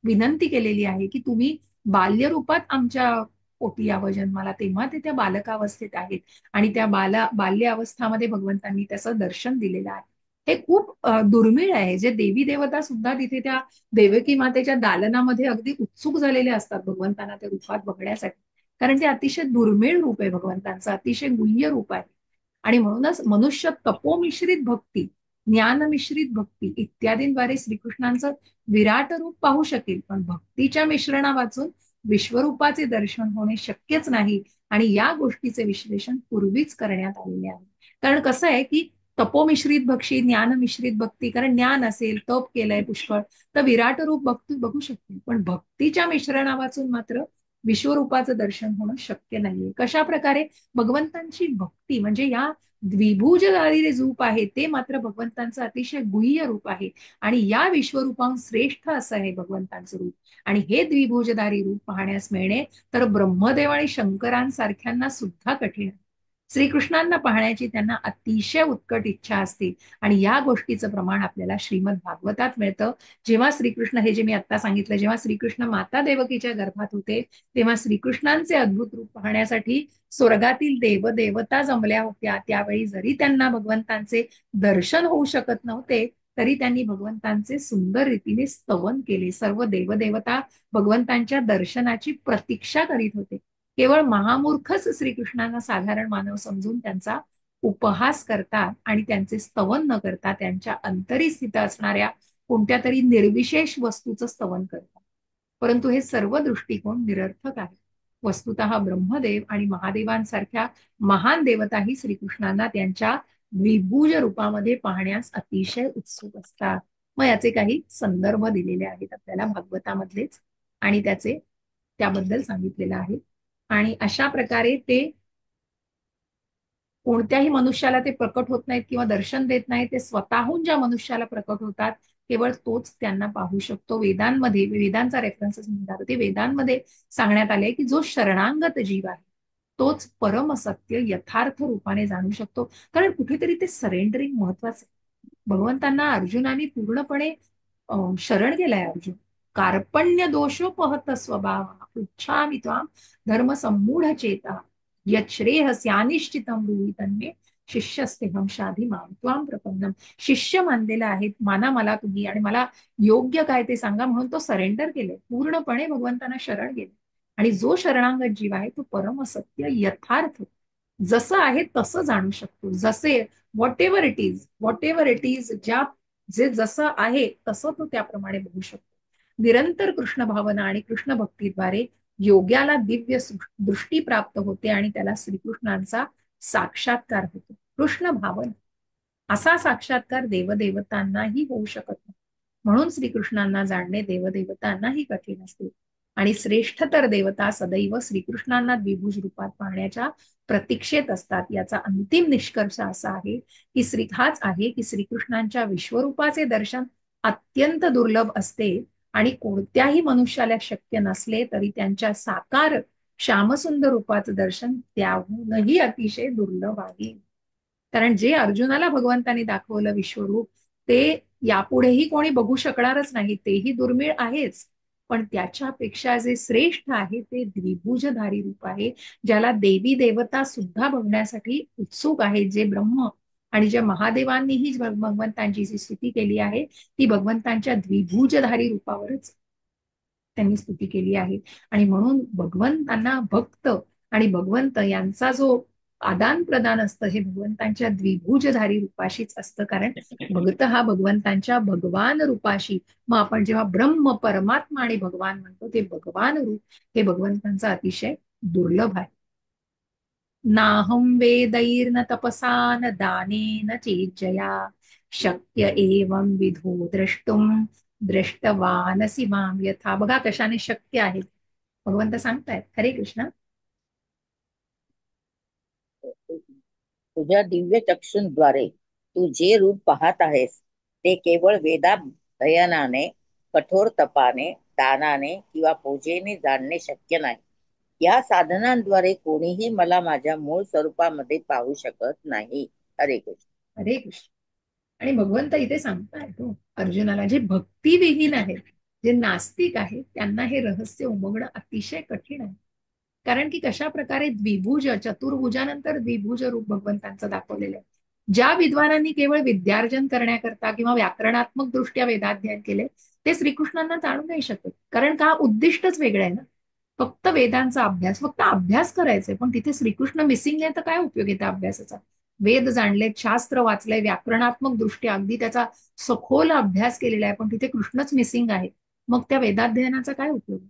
विनंती केलेली आहे की तुम्ही बाल्य रूपात आमच्या पोटी यावं जन्माला, तेव्हा ते त्या बालकावस्थेत आहेत आणि त्या बाल्य अवस्थामध्ये भगवंतांनी त्याचं दर्शन दिलेलं आहे. हे खूप दुर्मिळ आहे. जे देवी देवता सुद्धा तिथे त्या देवकी मातेच्या दालनामध्ये अगदी उत्सुक झालेले असतात भगवंतांना त्या रूपात बघण्यासाठी. कारण ते अतिशय दुर्मिळ रूप आहे भगवंतांचं, अतिशय गुह्य रूप आहे. आणि म्हणूनच मनुष्य तपोमिश्रित भक्ती, ज्ञानमिश्रित भक्ती इत्यादींद्वारे श्रीकृष्णांचं विराट रूप पाहू शकेल, पण भक्तीच्या मिश्रणा वाचून विश्वरूपाचे दर्शन होणे शक्यच नाही. आणि या गोष्टीचे विश्लेषण पूर्वीच करण्यात आलेले आहे. कारण कसं आहे की तपोमिश्रित भक्ती, ज्ञानमिश्रित भक्ती, कारण ज्ञान असेल, तप केलंय पुष्कळ, तर विराट रूप बघू शकते. पण भक्तीच्या मिश्रणा वाचून मात्र विश्वरूपाचं दर्शन होणं शक्य नाहीये. कशा प्रकारे? भगवंतांची भक्ती म्हणजे या द्विभुजधारी रूप आहे ते मात्र भगवंतांचं अतिशय गुह्य रूप आहे. आणि या विश्वरूपाहून श्रेष्ठ असं आहे भगवंतांचं रूप. आणि हे द्विभुजधारी रूप पाहण्यास मिळणे तर ब्रह्मदेव आणि शंकरांसारख्यांना सुद्धा कठीण आहे. श्रीकृष्णांना पाहण्याची त्यांना अतिशय उत्कट इच्छा असते. आणि या गोष्टीचं प्रमाण आपल्याला श्रीमद भागवतात मिळतं. जेव्हा श्रीकृष्ण, हे जे मी आता सांगितलं, जेव्हा श्रीकृष्ण माता देवकीच्या गर्भात होते तेव्हा श्रीकृष्णांचे अद्भुत रूप पाहण्यासाठी स्वर्गातील देवदेवता जमल्या होत्या. त्यावेळी जरी त्यांना भगवंतांचे दर्शन होऊ शकत नव्हते तरी त्यांनी भगवंतांचे सुंदर रीतीने स्तवन केले. सर्व देवदेवता भगवंतांच्या दर्शनाची प्रतीक्षा करीत होते. केवळ महामूर्खच श्रीकृष्णांना साधारण मानव समजून त्यांचा उपहास करतात आणि त्यांचे स्तवन न करता त्यांच्या अंतरी स्थित असणाऱ्या कोणत्या तरी निर्विशेष वस्तूचं स्तवन करतात. परंतु हे सर्व दृष्टिकोन निरर्थक आहे. वस्तुतः ब्रह्मदेव आणि महादेवांसारख्या महान देवताही श्रीकृष्णांना त्यांच्या द्विभुज रूपामध्ये पाहण्यास अतिशय उत्सुक असतात. मग याचे काही संदर्भ दिलेले आहेत आपल्याला भागवतामधलेच आणि त्याबद्दल सांगितलेलं आहे. आणि अशा प्रकारे ते कोणत्याही मनुष्याला ते प्रकट होत नाहीत किंवा दर्शन देत नाहीत. ते स्वतःहून ज्या मनुष्याला प्रकट होतात केवळ तोच त्यांना पाहू शकतो. वेदांमध्ये, वेदांचा रेफरन्सेस म्हणतात ते वेदांमध्ये सांगण्यात आले की जो शरणांगत जीव आहे तोच परमसत्य यथार्थ रूपाने जाणू शकतो. कारण कुठेतरी ते सरेंडरिंग महत्वाचं आहे. भगवंतांना अर्जुनाने पूर्णपणे शरण गेलाय अर्जुन. कार्पण्य दोषोपहत स्वभाव पृच्छामि त्वाम धर्म सम्मूढ चेता यच्छ्रेयस्यानिश्चितं ब्रूहि तन्मे शिष्यस्तेहं शाधि मां त्वां प्रपन्नम. शिष्य मानलेला आहे, माना मला तुम्ही आणि मला योग्य काय ते सांगा, म्हणून तो सरेंडर केले, पूर्णपणे भगवंतांना शरण गेले. आणि जो शरणांगत जीव आहे तो परमसत्य यथार्थ जसं आहे तसं जाणू शकतो. जसे व्हॉट एव्हर इट इज, जे जसं आहे तसं तो त्याप्रमाणे बघू शकतो. निरंतर कृष्ण भावना आणि कृष्ण भक्तीद्वारे योग्याला दिव्य दृष्टी प्राप्त होते आणि त्याला श्रीकृष्णांचा साक्षात्कार होतो. कृष्ण भावना असा साक्षात्कार देवदेवतांनाही होऊ शकत नाही. म्हणून श्रीकृष्णांना जाणणे देवदेवतांनाही कठीण असते. आणि श्रेष्ठतर देवता सदैव श्रीकृष्णांना द्विभुज रूपात पाहण्याच्या प्रतीक्षेत असतात. याचा अंतिम निष्कर्ष असा आहे की हाच आहे की श्रीकृष्णांच्या विश्वरूपाचे दर्शन अत्यंत दुर्लभ असते आणि कोणत्याही मनुष्याला शक्य नसले तरी त्यांच्या साकार श्यामसुंदर रूपाचं दर्शन त्याहूनही अतिशय दुर्लभ आहे. कारण जे अर्जुनाला भगवंतांनी दाखवलं विश्वरूप ते यापुढेही कोणी बघू शकणारच नाही, तेही दुर्मिळ आहेच. पण त्याच्यापेक्षा जे श्रेष्ठ आहे ते द्विभुजधारी रूप आहे, ज्याला देवी देवता सुद्धा बघण्यासाठी उत्सुक आहे. जे ब्रह्म आणि ज्या महादेवांनीही भगवंतांची जी स्तुती केली आहे ती भगवंतांच्या द्विभुजधारी रूपावरच त्यांनी स्तुती केली आहे. आणि म्हणून भगवंतांना भक्त आणि भगवंत यांचा जो आदान प्रदान असतं हे भगवंतांच्या द्विभुजधारी रूपाशीच असतं. कारण भक्त हा भगवंतांच्या भगवान रूपाशी, मग आपण जेव्हा ब्रह्म परमात्मा आणि भगवान म्हणतो ते भगवान रूप हे भगवंतांचा अतिशय दुर्लभ आहे. नाहं वेदैर्न तपसा न दानेन चेज्जया शक्य एवं विधो द्रष्टुम दृष्टवानसि मां यथा. बघा कशाने शक्य आहे भगवंत सांगतायत. हरे कृष्ण. तुझ्या दिव्य चक्षुंद्वारे तू जे रूप पाहत आहेस ते केवळ वेदाध्ययनाने, कठोर तपाने, दानाने किंवा पूजेने जाणणे शक्य नाही. या साधनांद्वारे कोणीही मला माझ्या मूळ स्वरूपामध्ये पाहू शकत नाही. हरे कृष्ण. हरे कृष्ण. आणि भगवंत इथे सांगतायत अर्जुनाला जे भक्तिविहीन आहेत, जे नास्तिक आहेत, त्यांना हे रहस्य उमगणं अतिशय कठीण आहे. कारण की कशा प्रकारे द्विभुज चतुर्भुजानंतर द्विभुज रूप भगवंतांचं दाखवलेलं आहे. ज्या विद्वानांनी केवळ विद्यार्जन करण्याकरता किंवा व्याकरणात्मक दृष्ट्या वेदाध्ययन केले ते श्रीकृष्णांना जाणू नाही शकत. कारण का उद्दिष्टच वेगळं आहे ना. फक्त वेदांचा अभ्यास, फक्त अभ्यास करायचंय, पण तिथे श्रीकृष्ण मिसिंग आहे तर काय उपयोग आहे त्या अभ्यासाचा. वेद जाणले, शास्त्र वाचले, व्याकरणात्मक दृष्ट्या अगदी त्याचा सखोल अभ्यास केलेला आहे, पण तिथे कृष्णच मिसिंग आहे. मग त्या वेदाध्ययनाचा काय उपयोग.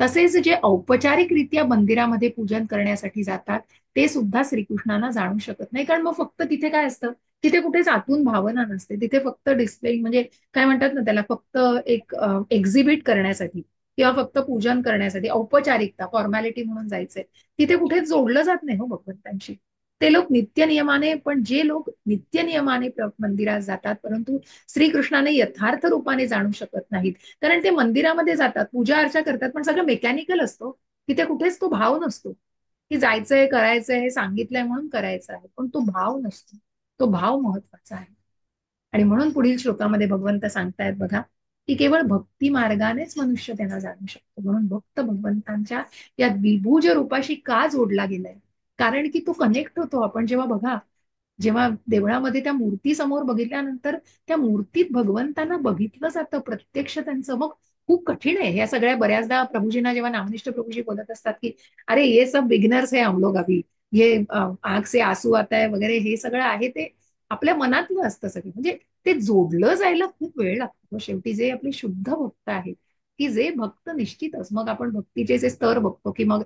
तसेच जे औपचारिकरित्या मंदिरामध्ये पूजन करण्यासाठी जातात ते सुद्धा श्रीकृष्णांना जाणू शकत नाही. कारण मग फक्त तिथे काय असतं, तिथे कुठेच आतून भावना नसते. तिथे फक्त डिस्प्ले म्हणजे काय म्हणतात ना त्याला, फक्त एक एक्झिबिट करण्यासाठी किंवा फक्त पूजन करण्यासाठी औपचारिकता फॉर्मॅलिटी म्हणून जायचंय. तिथे कुठेच जोडलं जात नाही हो भगवंतांशी. ते लोक नित्य नियमाने, पण जे लोक नित्य नियमाने मंदिरात जातात परंतु श्रीकृष्णाने यथार्थ रूपाने जाणू शकत नाहीत. कारण ते मंदिरामध्ये जातात, पूजा अर्चा करतात, पण सगळं मेकॅनिकल असतो. तिथे कुठेच तो भाव नसतो की जायचंय, करायचंय, हे सांगितलंय म्हणून करायचं आहे, पण तो भाव नसतो. तो भाव महत्वाचा आहे. आणि म्हणून पुढील श्लोकामध्ये भगवंत सांगतायत बघा की केवळ भक्ती मार्गानेच मनुष्य त्यांना जाणू शकतो. म्हणून भक्त भगवंतांच्या या द्विभुज रूपाशी का जोडला गेलाय, कारण की तो कनेक्ट होतो. आपण जेव्हा बघा, जेव्हा देवळामध्ये त्या मूर्ती समोर बघितल्यानंतर त्या मूर्तीत भगवंतांना बघितलं जातं प्रत्यक्ष त्यांचं. मग खूप कठीण आहे या सगळ्या. बऱ्याचदा प्रभूजींना जेव्हा नामनिष्ठ प्रभूजी बोलत असतात की अरे ये सब बिगिनर्स है हम लोग अभी, ये आंख से आंसू आता है वगैरे, हे सगळं आहे ते आपल्या मनातलं असतं सगळं. म्हणजे ते जोडलं जायला खूप वेळ लागतो. शेवटी जे आपले शुद्ध भक्त आहेत की जे भक्त निश्चितच, मग आपण भक्तीचे जे स्तर बघतो की मग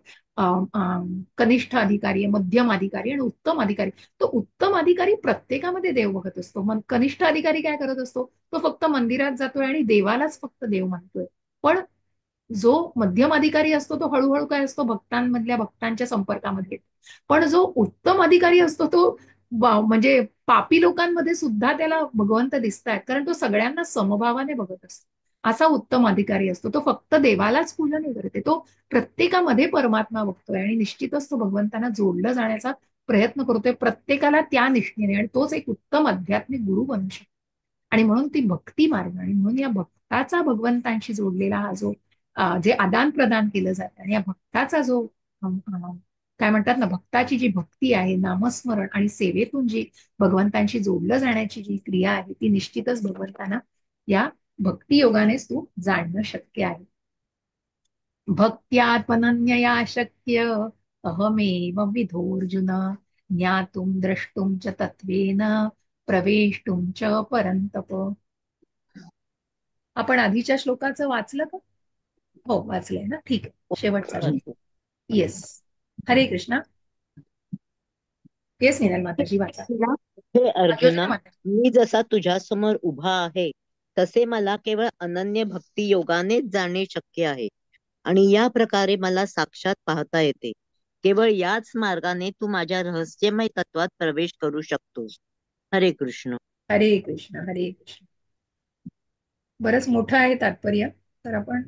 कनिष्ठ अधिकारी, मध्यम अधिकारी आणि उत्तम अधिकारी. तो उत्तम अधिकारी प्रत्येकामध्ये देव बघत असतो. मग कनिष्ठ अधिकारी काय करत असतो, तो फक्त मंदिरात जातोय आणि देवालाच फक्त देव मानतोय. पण जो मध्यम अधिकारी असतो तो हळूहळू काय असतो, भक्तांमधल्या भक्तांच्या संपर्कामध्ये येतो. पण जो उत्तम अधिकारी असतो तो म्हणजे पापी लोकांमध्ये सुद्धा त्याला भगवंत दिसतायत, कारण तो सगळ्यांना समभावाने बघत असतो. असा उत्तम अधिकारी असतो. तो फक्त देवालाच पूजा नाही करते, तो प्रत्येकामध्ये परमात्मा बघतोय आणि निश्चितच तो भगवंतांना जोडलं जाण्याचा प्रयत्न करतोय प्रत्येकाला त्या निष्ठेने, आणि तोच एक उत्तम आध्यात्मिक गुरु बनू शकतो. आणि म्हणून ती भक्ती मार्ग, आणि म्हणून या भक्ताचा भगवंतांशी जोडलेला हा जो जे आदान प्रदान केलं जातं, आणि या भक्ताचा जो काय म्हणतात ना, भक्ताची जी भक्ती आहे, नामस्मरण आणि सेवेतून जी भगवंतांशी जोडलं जाण्याची जी क्रिया आहे, ती निश्चितच भगवंतांना या भक्ती योगानेच तू जाणणं शक्य आहे. भक्त्यात्मनन्यया शक्य अहमेव विधोर्जुन ज्ञातुं द्रष्टुं च तत्त्वेन प्रवेष्टुं च परन्तप. आपण आधीच्या श्लोकाचं वाचलं का? हो, वाचलंय ना, ठीक आहे. शेवटचा श्लोक. येस. हरे कृष्णा. येस निराल माताजी, वाचा. हे अर्जुना, योजना माता. मी जसा तुझ्या समोर उभा आहे तसे मला केवळ अनन्य भक्ती योगानेच जाणे शक्य आहे आणि या प्रकारे मला साक्षात पाहता येते. केवळ याच मार्गाने तू माझ्या रहस्यमय तत्वात प्रवेश करू शकतोस. हरे कृष्ण. हरे कृष्ण. हरे कृष्ण. बरंच मोठं आहे तात्पर्य, तर आपण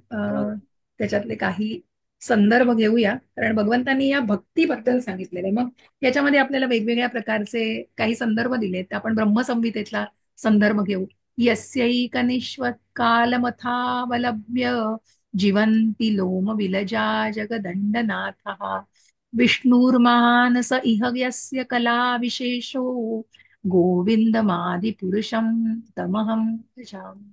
त्याच्यातले काही संदर्भ घेऊया, कारण भगवंतांनी या भक्तीबद्दल सांगितलेले. मग याच्यामध्ये आपल्याला वेगवेगळ्या प्रकारचे काही संदर्भ दिलेत. तर आपण ब्रह्मसंहितेतला संदर्भ घेऊ. यस्यैकनिष्वत् कालमथावलंब्य जीवन्ति लोम विलजा जगदण्डनाथः विष्णुर्महान् स इह यस्य कला विशेषो गोविंदमादिपुरुषं तमहं भजामि.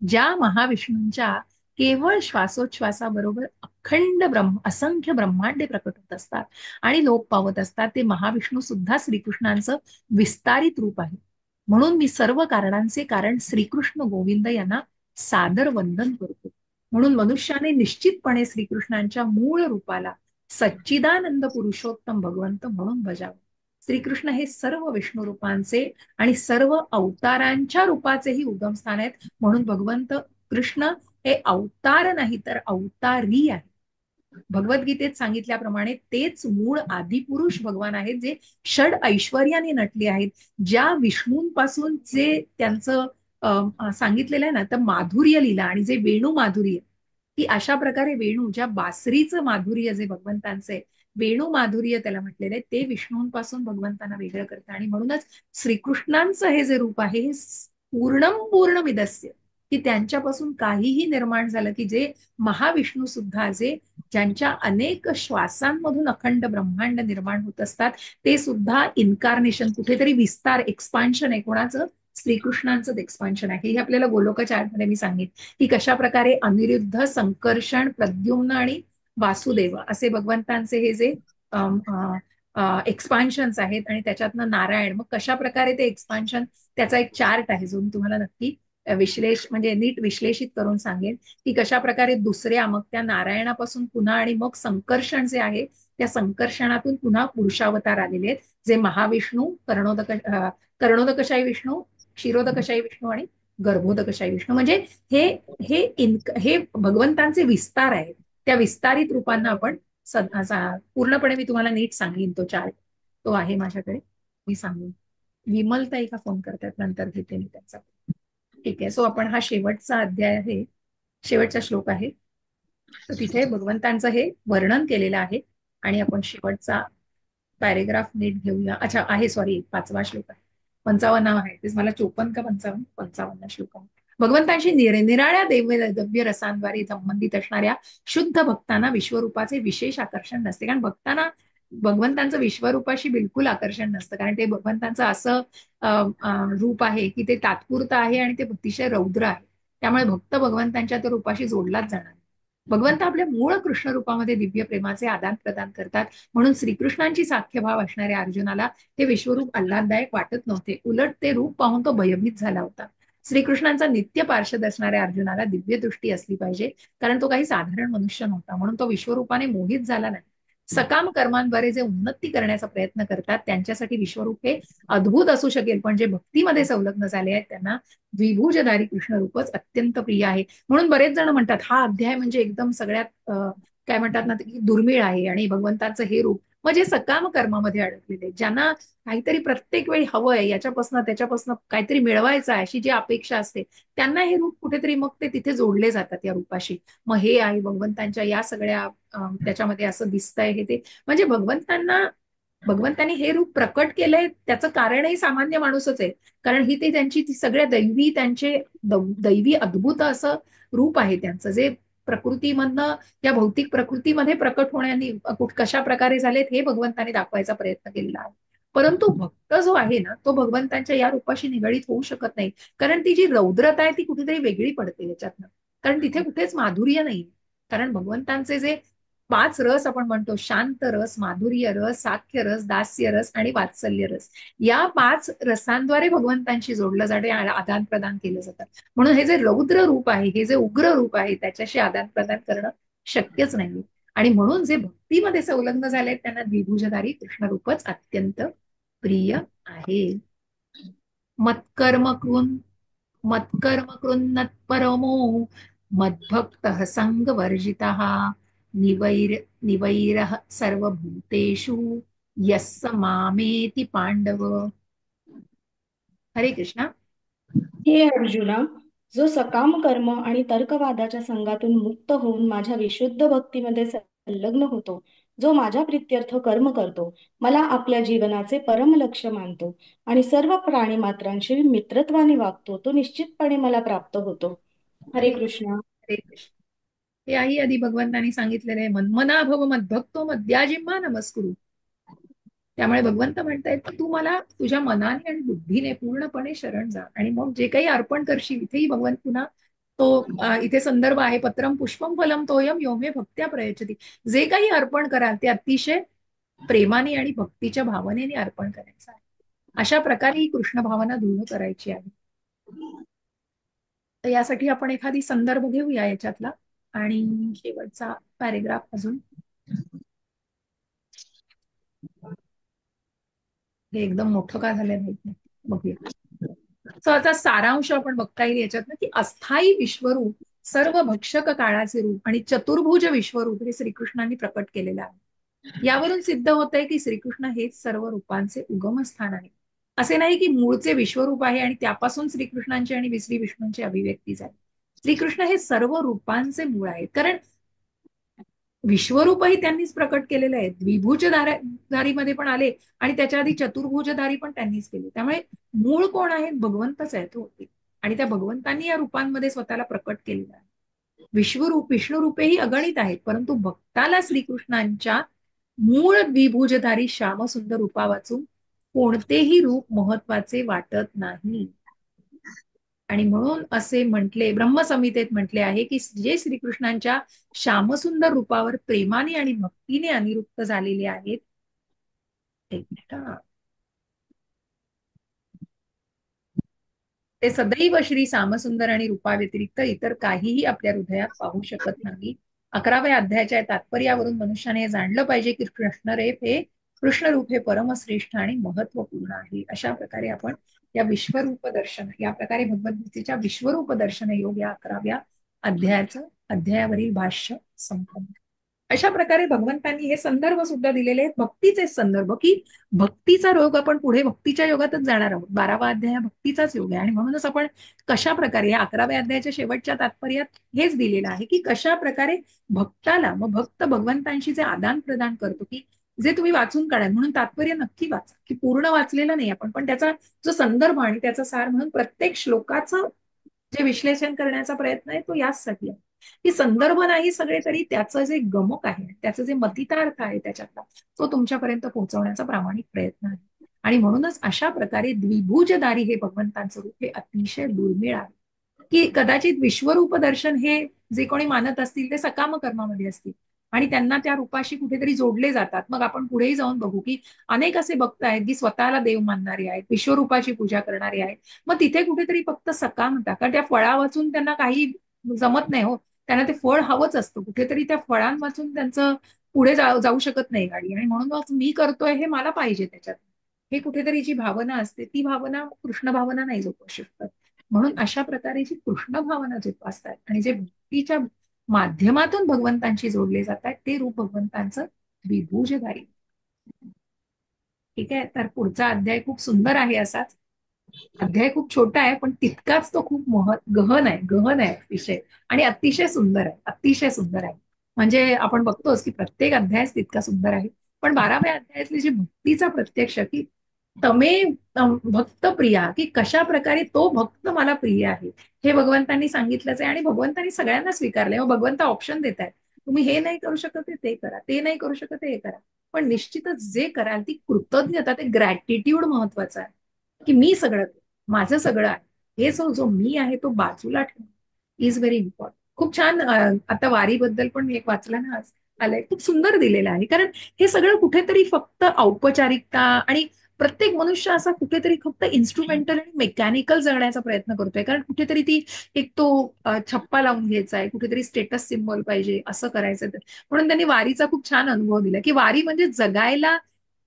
ज्या महाविष्णूंच्या केवळ श्वासोच्छ्वासाबरोबर अखंड असंख्य ब्रह्मांडे प्रकट होत असतात आणि लोप पावत असतात, ते महाविष्णू सुद्धा श्रीकृष्णांचं विस्तारित रूप आहे. म्हणून मी सर्व कारणांचे कारण श्रीकृष्ण गोविंद यांना सादर वंदन करतो. म्हणून मनुष्याने निश्चितपणे श्रीकृष्णांच्या मूळ रूपाला सच्चिदानंद पुरुषोत्तम भगवंत म्हणून भजावे. श्रीकृष्ण हे सर्व विष्णू रूपांचे आणि सर्व अवतारांच्या रूपाचेही उगमस्थान आहेत. म्हणून भगवंत कृष्ण हे अवतार नाही तर अवतारी आहे. भगवद्गीतेत सांगितल्याप्रमाणे तेच मूळ आदिपुरुष भगवान आहेत, जे षड ऐश्वर्याने नटले आहेत. ज्या विष्णूंपासून जे त्यांचं सांगितलेलं आहे ना, तर माधुर्य लीला आणि जे वेणू माधुर्य, की अशा प्रकारे वेणू, ज्या बासरीचं माधुर्य जे भगवंतांचे वेणू माधुर्य त्याला म्हटलेलं आहे, ते विष्णूंपासून भगवंतांना वेगळं करतं. आणि म्हणूनच श्रीकृष्णांचं हे जे रूप आहे, हे पूर्ण विदस्य, की त्यांच्यापासून काहीही निर्माण झालं, की जे महाविष्णू सुद्धा, जे ज्यांच्या अनेक श्वासांमधून अखंड ब्रह्मांड निर्माण होत असतात, ते सुद्धा इन्कार्नेशन, कुठेतरी विस्तार, एक्सपान्शन आहे. कोणाचं? श्रीकृष्णांचं एक्सपान्शन आहे. हे आपल्याला गोलोकाचार्यमध्ये मी सांगितलं, की कशा प्रकारे अनिरुद्ध, संकर्षण, प्रद्युम्न आणि वासुदेव असे भगवंतांचे हे जे एक्सपान्शन्स आहेत, आणि त्याच्यातनं नारायण, मग कशा प्रकारे ते एक्सपान्शन, त्याचा एक चार्ट आहे जो मी तुम्हाला नक्की म्हणजे नीट विश्लेषित करून सांगेन, की कशा प्रकारे दुसऱ्या, मग त्या नारायणापासून पुन्हा, आणि मग संकर्षण जे आहे, त्या संकर्षणातून पुन्हा पुरुषावतार आलेले आहेत, जे महाविष्णू, कर्णोदकशाही विष्णू, क्षीरोदकशाही विष्णू आणि गर्भोदकशाही विष्णू. म्हणजे हे हे हे भगवंतांचे विस्तार आहेत. त्या विस्तारित रूपांना आपण पूर्णपणे मी तुम्हाला नीट सांगेन. तो चार्ट तो आहे माझ्याकडे, मी सांगेन. विमलताई का फोन करतात, नंतर घेते मी त्यांचा. ठीक आहे. सो आपण हा शेवटचा अध्याय आहे, शेवटचा श्लोक आहे, तर तिथे भगवंतांचं हे वर्णन केलेलं आहे. आणि आपण शेवटचा पॅरेग्राफ नीट घेऊया. अच्छा, आहे, सॉरी, 5वा श्लोक आहे, 55 आहे. तेच मला 54 का 55 श्लोक आहे. भगवंतांशी निराळ्या दिव्य रसांद्वारे संबंधित असणाऱ्या शुद्ध भक्तांना विश्वरूपाचे विशेष आकर्षण नसते. कारण भक्तांना भगवंतांचं विश्वरूपाशी बिलकुल आकर्षण नसतं, कारण ते भगवंतांचं असं रूप आहे की ते तात्पुरतं आहे आणि ते अतिशय रौद्र आहे. त्यामुळे भक्त भगवंतांच्या त्या रूपाशी जोडलाच जाणार. भगवंत आपल्या मूळ कृष्ण रूपामध्ये दिव्य प्रेमाचे आदान प्रदान करतात. म्हणून श्रीकृष्णांची साख्यभाव असणाऱ्या अर्जुनाला हे विश्वरूप आल्हाददायक वाटत नव्हते. उलट ते रूप पाहून तो भयभीत झाला होता. श्रीकृष्णांचा नित्य पार्षद असणाऱ्या अर्जुनाला दिव्य दृष्टी असली पाहिजे, कारण तो काही साधारण मनुष्य नव्हता. म्हणून तो विश्वरूपाने मोहित झाला नाही. सकाम कर्मांद्वारे जे उन्नती करण्याचा प्रयत्न करतात त्यांच्यासाठी विश्वरूप हे अद्भुत असू शकेल, पण जे भक्तीमध्ये संलग्न झाले आहेत त्यांना द्विभुजधारी कृष्ण रूपच अत्यंत प्रिय आहे. म्हणून बरेच जण म्हणतात हा अध्याय म्हणजे एकदम सगळ्यात काय म्हणतात ना, की दुर्मिळ आहे, आणि भगवंताचं हे रूप मग जे सकाम कर्मामध्ये अडकलेले, ज्यांना काहीतरी प्रत्येक वेळी हवंय, याच्यापासून त्याच्यापासून काहीतरी मिळवायचं आहे अशी जी अपेक्षा असते, त्यांना हे रूप कुठेतरी मग ते तिथे जोडले जातात या रूपाशी. मग हे आहे भगवंतांच्या या सगळ्या त्याच्यामध्ये असं दिसतंय हे ते, म्हणजे भगवंतांनी हे रूप प्रकट केलंय त्याचं कारणही सामान्य माणूसच आहे. कारण ही ते त्यांची ती सगळ्या दैवी त्यांचे दैवी अद्भुत असं रूप आहे त्यांचं, जे प्रकृतीमधनं या भौतिक प्रकृतीमध्ये प्रकट होण्याने कशा प्रकारे झालेत हे भगवंताने दाखवायचा प्रयत्न केलेला आहे. परंतु भक्त जो आहे ना, तो भगवंतांच्या या रूपाशी निगडीत होऊ शकत नाही. कारण ती जी रौद्रता आहे ती कुठेतरी वेगळी पडते याच्यातनं. कारण तिथे कुठेच माधुर्य नाही. कारण भगवंतांचे जे 5 रस आपण म्हणतो, शांत रस, माधुर्य रस, साख्य रस, दास्य रस आणि वात्सल्य रस, या 5 रसांद्वारे भगवंतांशी जोडलं जाते, आदान प्रदान केलं जातं. म्हणून हे जे रौद्र रूप आहे, हे जे उग्र रूप आहे, त्याच्याशी आदान प्रदान करणं शक्यच नाही. आणि म्हणून जे भक्तीमध्ये संलग्न झाले त्यांना द्विभुजधारी कृष्ण रूपच अत्यंत प्रिय आहे. मत्कर्म कृन मत्कर्म कृन्नत्परमो मद्भक्त संगवर्जितः निवैरः सर्वभूतेषु यस्स मामेति पांडव. हरे कृष्णा. हे अर्जुना, जो सकाम कर्म आणि तर्कवादाच्या संघातून मुक्त होऊन माझ्या विशुद्ध भक्तीमध्ये संलग्न होतो, जो माझ्या प्रित्यर्थ कर्म करतो, मला आपल्या जीवनाचे परम लक्ष्य मानतो आणि सर्व प्राणी मात्रांशी मित्रत्वाने वागतो, तो निश्चितपणे मला प्राप्त होतो. हरे कृष्णा. हरे कृष्ण. हे आई आधी भगवंतांनी सांगितलेलं आहे, मन्मना भव मद्भक्तो मद्याजिम्मा नमस्कुरु. त्यामुळे भगवंत म्हणतायत की तू मला तुझ्या मनाने आणि बुद्धीने पूर्णपणे शरण जा, आणि मग जे काही अर्पण करशील, इथेही भगवंत पुन्हा तो इथे संदर्भ आहे, पत्रम पुष्पम फलम तोयम योमे भक्त्या प्रयच्छति. जे काही अर्पण कराल ते अतिशय प्रेमाने आणि भक्तीच्या भावनेने अर्पण करायचं आहे. अशा प्रकारे ही कृष्ण भावना दृढ करायची आहे. तर यासाठी आपण एखादी संदर्भ घेऊया याच्यातला, आणि शेवटचा पॅरेग्राफ अजून. हे एकदम मोठं का झालंय माहित नाही, बघूया. सो आता सारांश आपण बघता येईल याच्यात ना, की अस्थायी विश्वरूप, सर्व भक्षक काळाचे रूप आणि चतुर्भुज विश्वरूप हे श्रीकृष्णांनी प्रकट केलेलं आहे. यावरून सिद्ध होत आहे की श्रीकृष्ण हेच सर्व रूपांचे उगमस्थान आहे. असे नाही की मूळचे विश्वरूप आहे आणि त्यापासून श्रीकृष्णांची आणि श्री विष्णूंची अभिव्यक्ती झाली. श्रीकृष्ण हे सर्व रूपांचे मूळ आहेत. कारण विश्वरूपही त्यांनीच प्रकट केलेलं आहे. द्विभुजधारीमध्ये पण आले आणि त्याच्या आधी चतुर्भुजधारी पण त्यांनीच केले. त्यामुळे मूळ कोण आहेत? भगवंतच आहेत होते. आणि त्या भगवंतांनी या रूपांमध्ये स्वतःला प्रकट केलेलं आहे. विष्णू रूपेही अगणित आहेत, परंतु भक्ताला श्रीकृष्णांच्या मूळ द्विभुजधारी श्यामसुंदर रूपा वाचून कोणतेही रूप महत्वाचे वाटत नाही. आणि म्हणून असे म्हटले, ब्रह्मसंहितेत म्हटले आहे की जे श्रीकृष्णांच्या श्यामसुंदर रूपावर प्रेमाने आणि भक्तीने अनिरुक्त झालेले आहेत, ते सदैव श्री श्यामसुंदर आणि रूपा व्यतिरिक्त इतर काहीही आपल्या हृदयात पाहू शकत नाही. 11व्या अध्यायाच्या तात्पर्यावरून मनुष्याने हे जाणलं पाहिजे की कृष्णरूप हे परमश्रेष्ठ आणि महत्वपूर्ण आहे. अशा प्रकारे आपण या विश्वरूप दर्शन, या प्रकारे भगवद्गीतेच्या विश्वरूप दर्शन योग या 11व्या अध्यायावरील भाष्य संपन्न. अशा प्रकारे भगवंतांनी हे संदर्भ सुद्धा दिलेले आहेत, भक्तीचे संदर्भ, की भक्तीचा योग आपण पुढे भक्तीच्या योगातच जाणार आहोत. 12वा अध्याय भक्तीचाच योग आहे. आणि म्हणूनच आपण कशा प्रकारे या 11व्या अध्यायाच्या शेवटच्या तात्पर्यात हेच दिलेलं आहे की कशा प्रकारे भक्ताला, मग भक्त भगवंतांशी जे आदान प्रदान करतो, की जे तुम्ही वाचून काढाल, म्हणून तात्पर्य नक्की वाचा, की पूर्ण वाचलेलं नाही आपण, पण त्याचा जो संदर्भ आणि त्याचा सार म्हणून प्रत्येक श्लोकाचं जे विश्लेषण करण्याचा प्रयत्न आहे तो याचसाठी आहे, की संदर्भ नाही सगळे, तरी त्याचं जे गमक आहे, त्याचं जे मतितार्थ आहे त्याच्यातला, तो तुमच्यापर्यंत पोहोचवण्याचा प्रामाणिक प्रयत्न आहे. आणि म्हणूनच अशा प्रकारे द्विभुजधारी हे भगवंतांचं रूप हे अतिशय दुर्मिळ आहे, की कदाचित विश्वरूप दर्शन हे जे कोणी मानत असतील ते सकाम कर्मामध्ये असतील आणि त्यांना त्या रूपाशी कुठेतरी जोडले जातात. मग आपण पुढेही जाऊन बघू की अनेक असे भक्त आहेत की स्वतःला देव मानणारे आहेत, विश्वरूपाची पूजा करणारे आहेत. मग तिथे कुठेतरी फक्त सकामता, कारण त्या फळा वाचून त्यांना काही जमत नाही हो, त्यांना ते फळ हवंच असतं. कुठेतरी त्या फळां वाचून त्यांचं पुढे जाऊ शकत नाही गाडी, आणि म्हणून मी करतोय हे मला पाहिजे त्याच्यात, हे कुठेतरी जी भावना असते ती भावना कृष्ण भावना नाही जोपू शकत. म्हणून अशा प्रकारे जी कृष्ण भावना जोपासतात आणि जे भक्तीच्या माध्यमातून भगवंतांशी जोडले जातात ते रूप भगवंतांचं द्विभुजधारी. ठीक आहे, तर पुढचा अध्याय खूप सुंदर आहे. असाच अध्याय खूप छोटा आहे पण तितकाच तो खूप गहन आहे अतिशय, आणि अतिशय सुंदर आहे, अतिशय सुंदर आहे. म्हणजे आपण बघतोच की प्रत्येक अध्याय तितका सुंदर आहे. पण 12व्या अध्यायातली जी भक्तीचा प्रत्यक्ष की तमे भक्त प्रिया, की कशा प्रकारे तो भक्त मला प्रिय आहे, हे भगवंतांनी सांगितलंच आहे आणि भगवंतांनी सगळ्यांना स्वीकारलंय. मग भगवंत ऑप्शन देत आहेत, तुम्ही हे नाही करू शकत ते करा, ते नाही करू शकत हे करा. पण निश्चितच जे कराल ती कृतज्ञता, ते ग्रॅटिट्यूड महत्वाचं आहे, की मी सगळं, माझं सगळं आहे, हे जो मी आहे तो बाजूला ठेवणं इज व्हेरी इम्पॉर्टंट. खूप छान. आता वारीबद्दल पण एक वाचलं ना आज, आलंय, खूप सुंदर दिलेलं आहे. कारण हे सगळं कुठेतरी फक्त औपचारिकता, आणि प्रत्येक मनुष्य असा कुठेतरी फक्त इन्स्ट्रुमेंटल आणि मेकॅनिकल जगण्याचा प्रयत्न करतोय. कारण कुठेतरी ती एक तो छप्पा लावून घ्यायचा आहे, कुठेतरी स्टेटस सिम्बॉल पाहिजे, असं करायचं. म्हणून त्यांनी वारीचा खूप छान अनुभव दिला, की वारी म्हणजे जगायला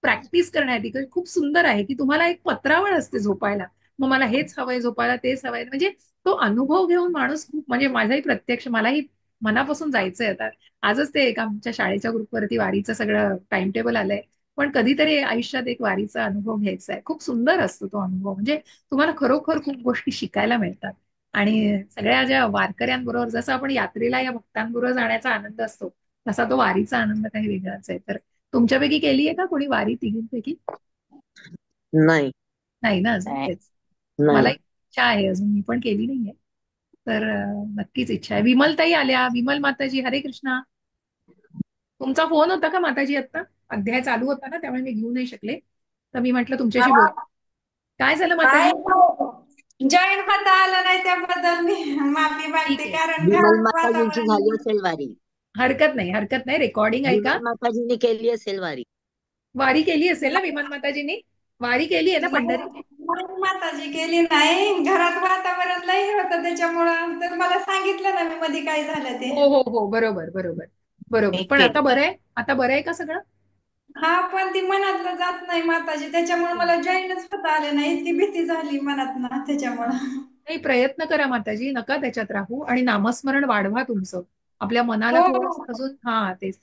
प्रॅक्टिस करण्यासाठी खूप सुंदर आहे. की तुम्हाला एक पत्रावळ असते झोपायला, मग मला हेच हवंय झोपायला, तेच हवंय, म्हणजे तो अनुभव घेऊन माणूस खूप, म्हणजे माझाही प्रत्यक्ष, मलाही मनापासून जायचंय आता. आजच ते एक आमच्या शाळेच्या ग्रुपवरती वारीचं सगळं टाइम टेबल आलंय. पण कधीतरी आयुष्यात एक वारीचा अनुभव घ्यायचा आहे. खूप सुंदर असतो तो अनुभव, म्हणजे तुम्हाला खरोखर खूप गोष्टी शिकायला मिळतात. आणि सगळ्या ज्या वारकऱ्यांबरोबर, जसं आपण यात्रेला या भक्तांबरोबर जाण्याचा आनंद असतो, तसा तो वारीचा आनंद काही वेगळाच आहे. तर तुमच्यापैकी केली आहे का कोणी वारी, तिघींपैकी? नाही. नाही ना, अजून नाही. तेच. मला नाही. इच्छा आहे, अजून मी पण केली नाहीये. तर नक्कीच इच्छा आहे. विमलताई आल्या, विमल माताजी, हरे कृष्णा. तुमचा फोन होता का माताजी आता? अध्याय चालू होता ना, त्यामुळे मी घेऊ नाही शकले. तर मी म्हटलं तुमच्याशी बोल. काय झालं नाही माताजी? जॉईन होता आलं नाही त्याबद्दल मी माफी ठीक मागते, आहे, कारण विमल घरात माताजींची झाली वातावरण. असेल वारी. हरकत नाही, हरकत नाही. रेकॉर्डिंग ऐका. विमल माताजींनी केली असेल वारी. वारी केली असेल ना विमान माताजींनी? वारी केली आहे ना पंढरीची? नाही माताजी केली नाही, घरात वातावरण लई होतं त्याच्यामुळं, तर मला सांगितलं ना मी मध्ये काय झालं ते. हो हो हो, बरोबर बरोबर बरोबर. मी पण आता केली. बरं आहे, आता बरं आहे का सगळं? हा, पण ती मनातलं जात नाही माताजी, त्याच्यामुळे मला जॉईनच होता आले नाही, इतकी भीती झाली मनात ना त्याच्यामुळं. नाही, प्रयत्न करा माताजी, नका त्याच्यात राहू, आणि नामस्मरण वाढवा तुमचं. आपल्या मनाला हो थोडस अजून, हा तेच.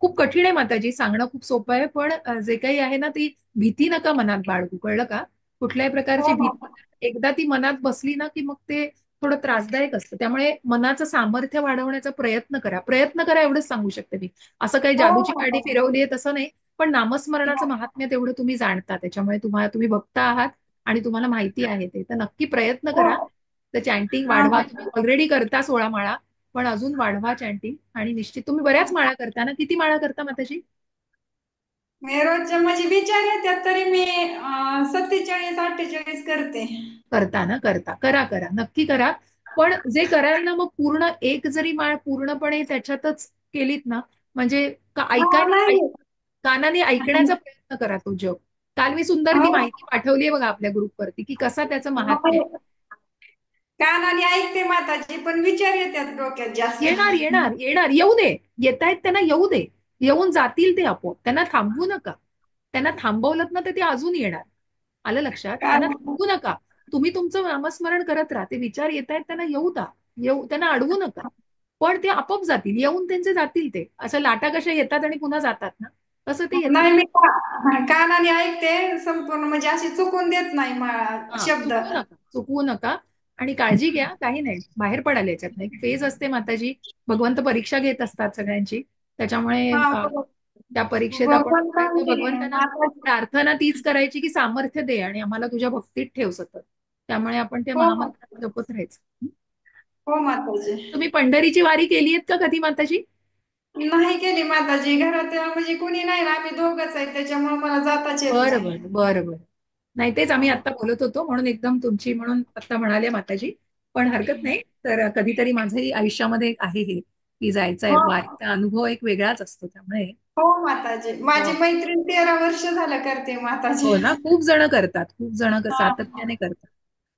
खूप कठीण आहे माताजी, सांगणं खूप सोपं आहे, पण जे काही आहे ना, ती भीती नका मनात बाळगू, कळलं का? कुठल्याही प्रकारची हो भीती एकदा ती मनात बसली ना, की मग ते थोडं त्रासदायक असतं. त्यामुळे मनाचं सामर्थ्य वाढवण्याचा प्रयत्न करा, एवढंच सांगू शकते मी. असं काही हो जादूची काठी माताजी. फिरवली आहे तसं नाही. पण नामस्मरणाचं महात्म्य तेवढं तुम्ही जाणता, त्याच्यामुळे तुम्ही बघता आहात आणि तुम्हाला माहिती आहे ते, तर नक्की प्रयत्न हो. करा. तर चॅन्टिंग हा वाढवा. तुम्ही माताजी. ऑलरेडी करता 16 माळा, पण अजून वाढवा चॅन्टिंग. आणि निश्चित तुम्ही बऱ्याच माळा करता ना? किती माळा करता माताजी? मी रोजच्या म्हणजे विचार येतात तरी मी 47-48 करते. करता ना? करा करा, नक्की करा. पण जे कराल ना, मग पूर्ण एक जरी माळ पूर्णपणे त्याच्यातच केलीत ना, म्हणजे हा नाही. कानाने ऐकण्याचा प्रयत्न करा तो जप. काल मी सुंदर ती हो. माहिती पाठवली आहे बघा आपल्या ग्रुपवरती, की कसा त्याचं महात्म्य आहे. नाही. कानाने ऐकते माताजी, पण विचार येतात डोक्यात जास्त. येणार येणार येणार, येऊ दे. येत आहेत त्यांना येऊ दे. येऊन जातील ते आपोआप. त्यांना थांबवू नका. त्यांना थांबवलं ना तर ते अजून येणार. आलं लक्षात? त्यांना कारण थांबवू नका. तुम्ही तुमचं नामस्मरण करत राहा. ते विचार येत आहेत त्यांना येऊ द्या. त्यांना अडवू नका. पण ते आपोआप जातील. येऊन त्यांचे जातील ते. असं लाटा कशा येतात आणि पुन्हा जातात ना, तसं ते येतात. नाही, मी कानाने ऐकते संपूर्ण, म्हणजे अशी चुकून देत नाही हा, शब्द. चुकवू नका. आणि काळजी घ्या, काही नाही, बाहेर पडाल याच्यात. एक फेज असते माताजी. भगवंत परीक्षा घेत असतात सगळ्यांची. त्याच्यामुळे हा, त्या परीक्षेत आपण भगवंतांनी भगवंतांना माताजी. प्रार्थना तीच करायची, की सामर्थ्य दे आणि आम्हाला तुझ्या भक्तीत ठेव सतत. त्यामुळे आपण ते हो महामंत्र जपत राहायचं. हो माताजी. तुम्ही पंढरीची वारी केली आहेत का कधी माताजी? नाही केली माताजी, घरात म्हणजे कुणी नाही ना, आम्ही दोघच आहे, त्याच्यामुळे मला जाताच येत बरं नाही. बरं बरं बरं. नाही, तेच आम्ही आता बोलत होतो म्हणून एकदम तुमची म्हणून आता म्हणाले माताजी. पण हरकत नाही. तर कधीतरी माझंही आयुष्यामध्ये एक आहे हे, की जायचं आहे. हो वारीचा अनुभव एक वेगळाच असतो, त्यामुळे हो माताजी, माझी मैत्रीण 13 वर्ष झालं करते हो माताजी. ना, खूप जण करतात, खूप जण हा. सातत्याने करतात.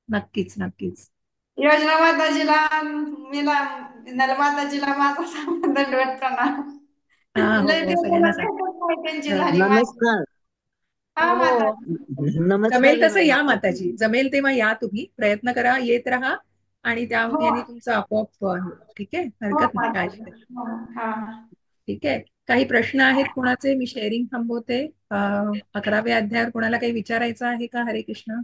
नक्कीच नक्कीच. योजना माताजीला, मीला, माताजीला माझा दंडवत प्रणाम. हा, हो लय हो, दिवसाला सगळ्यांना सांग. भेटच नाही त्यांची हो झाली माझी. नमस्कार. हा हो. माताजी. नमस्कार जमेल तसं विमल या माताजी. माताजी, जमेल तेव्हा या, तुम्ही प्रयत्न करा, येत राहा. आणि हो याने तुमचं आपोआप ठीक आहे, हो हरकत नाही, काळजी माताजी. नाही. हा. ठीक आहे. काही प्रश्न आहेत कोणाचे? मी शेअरिंग थांबवते. 11व्या अध्यायावर कोणाला काही विचारायचं आहे का? हरे कृष्ण.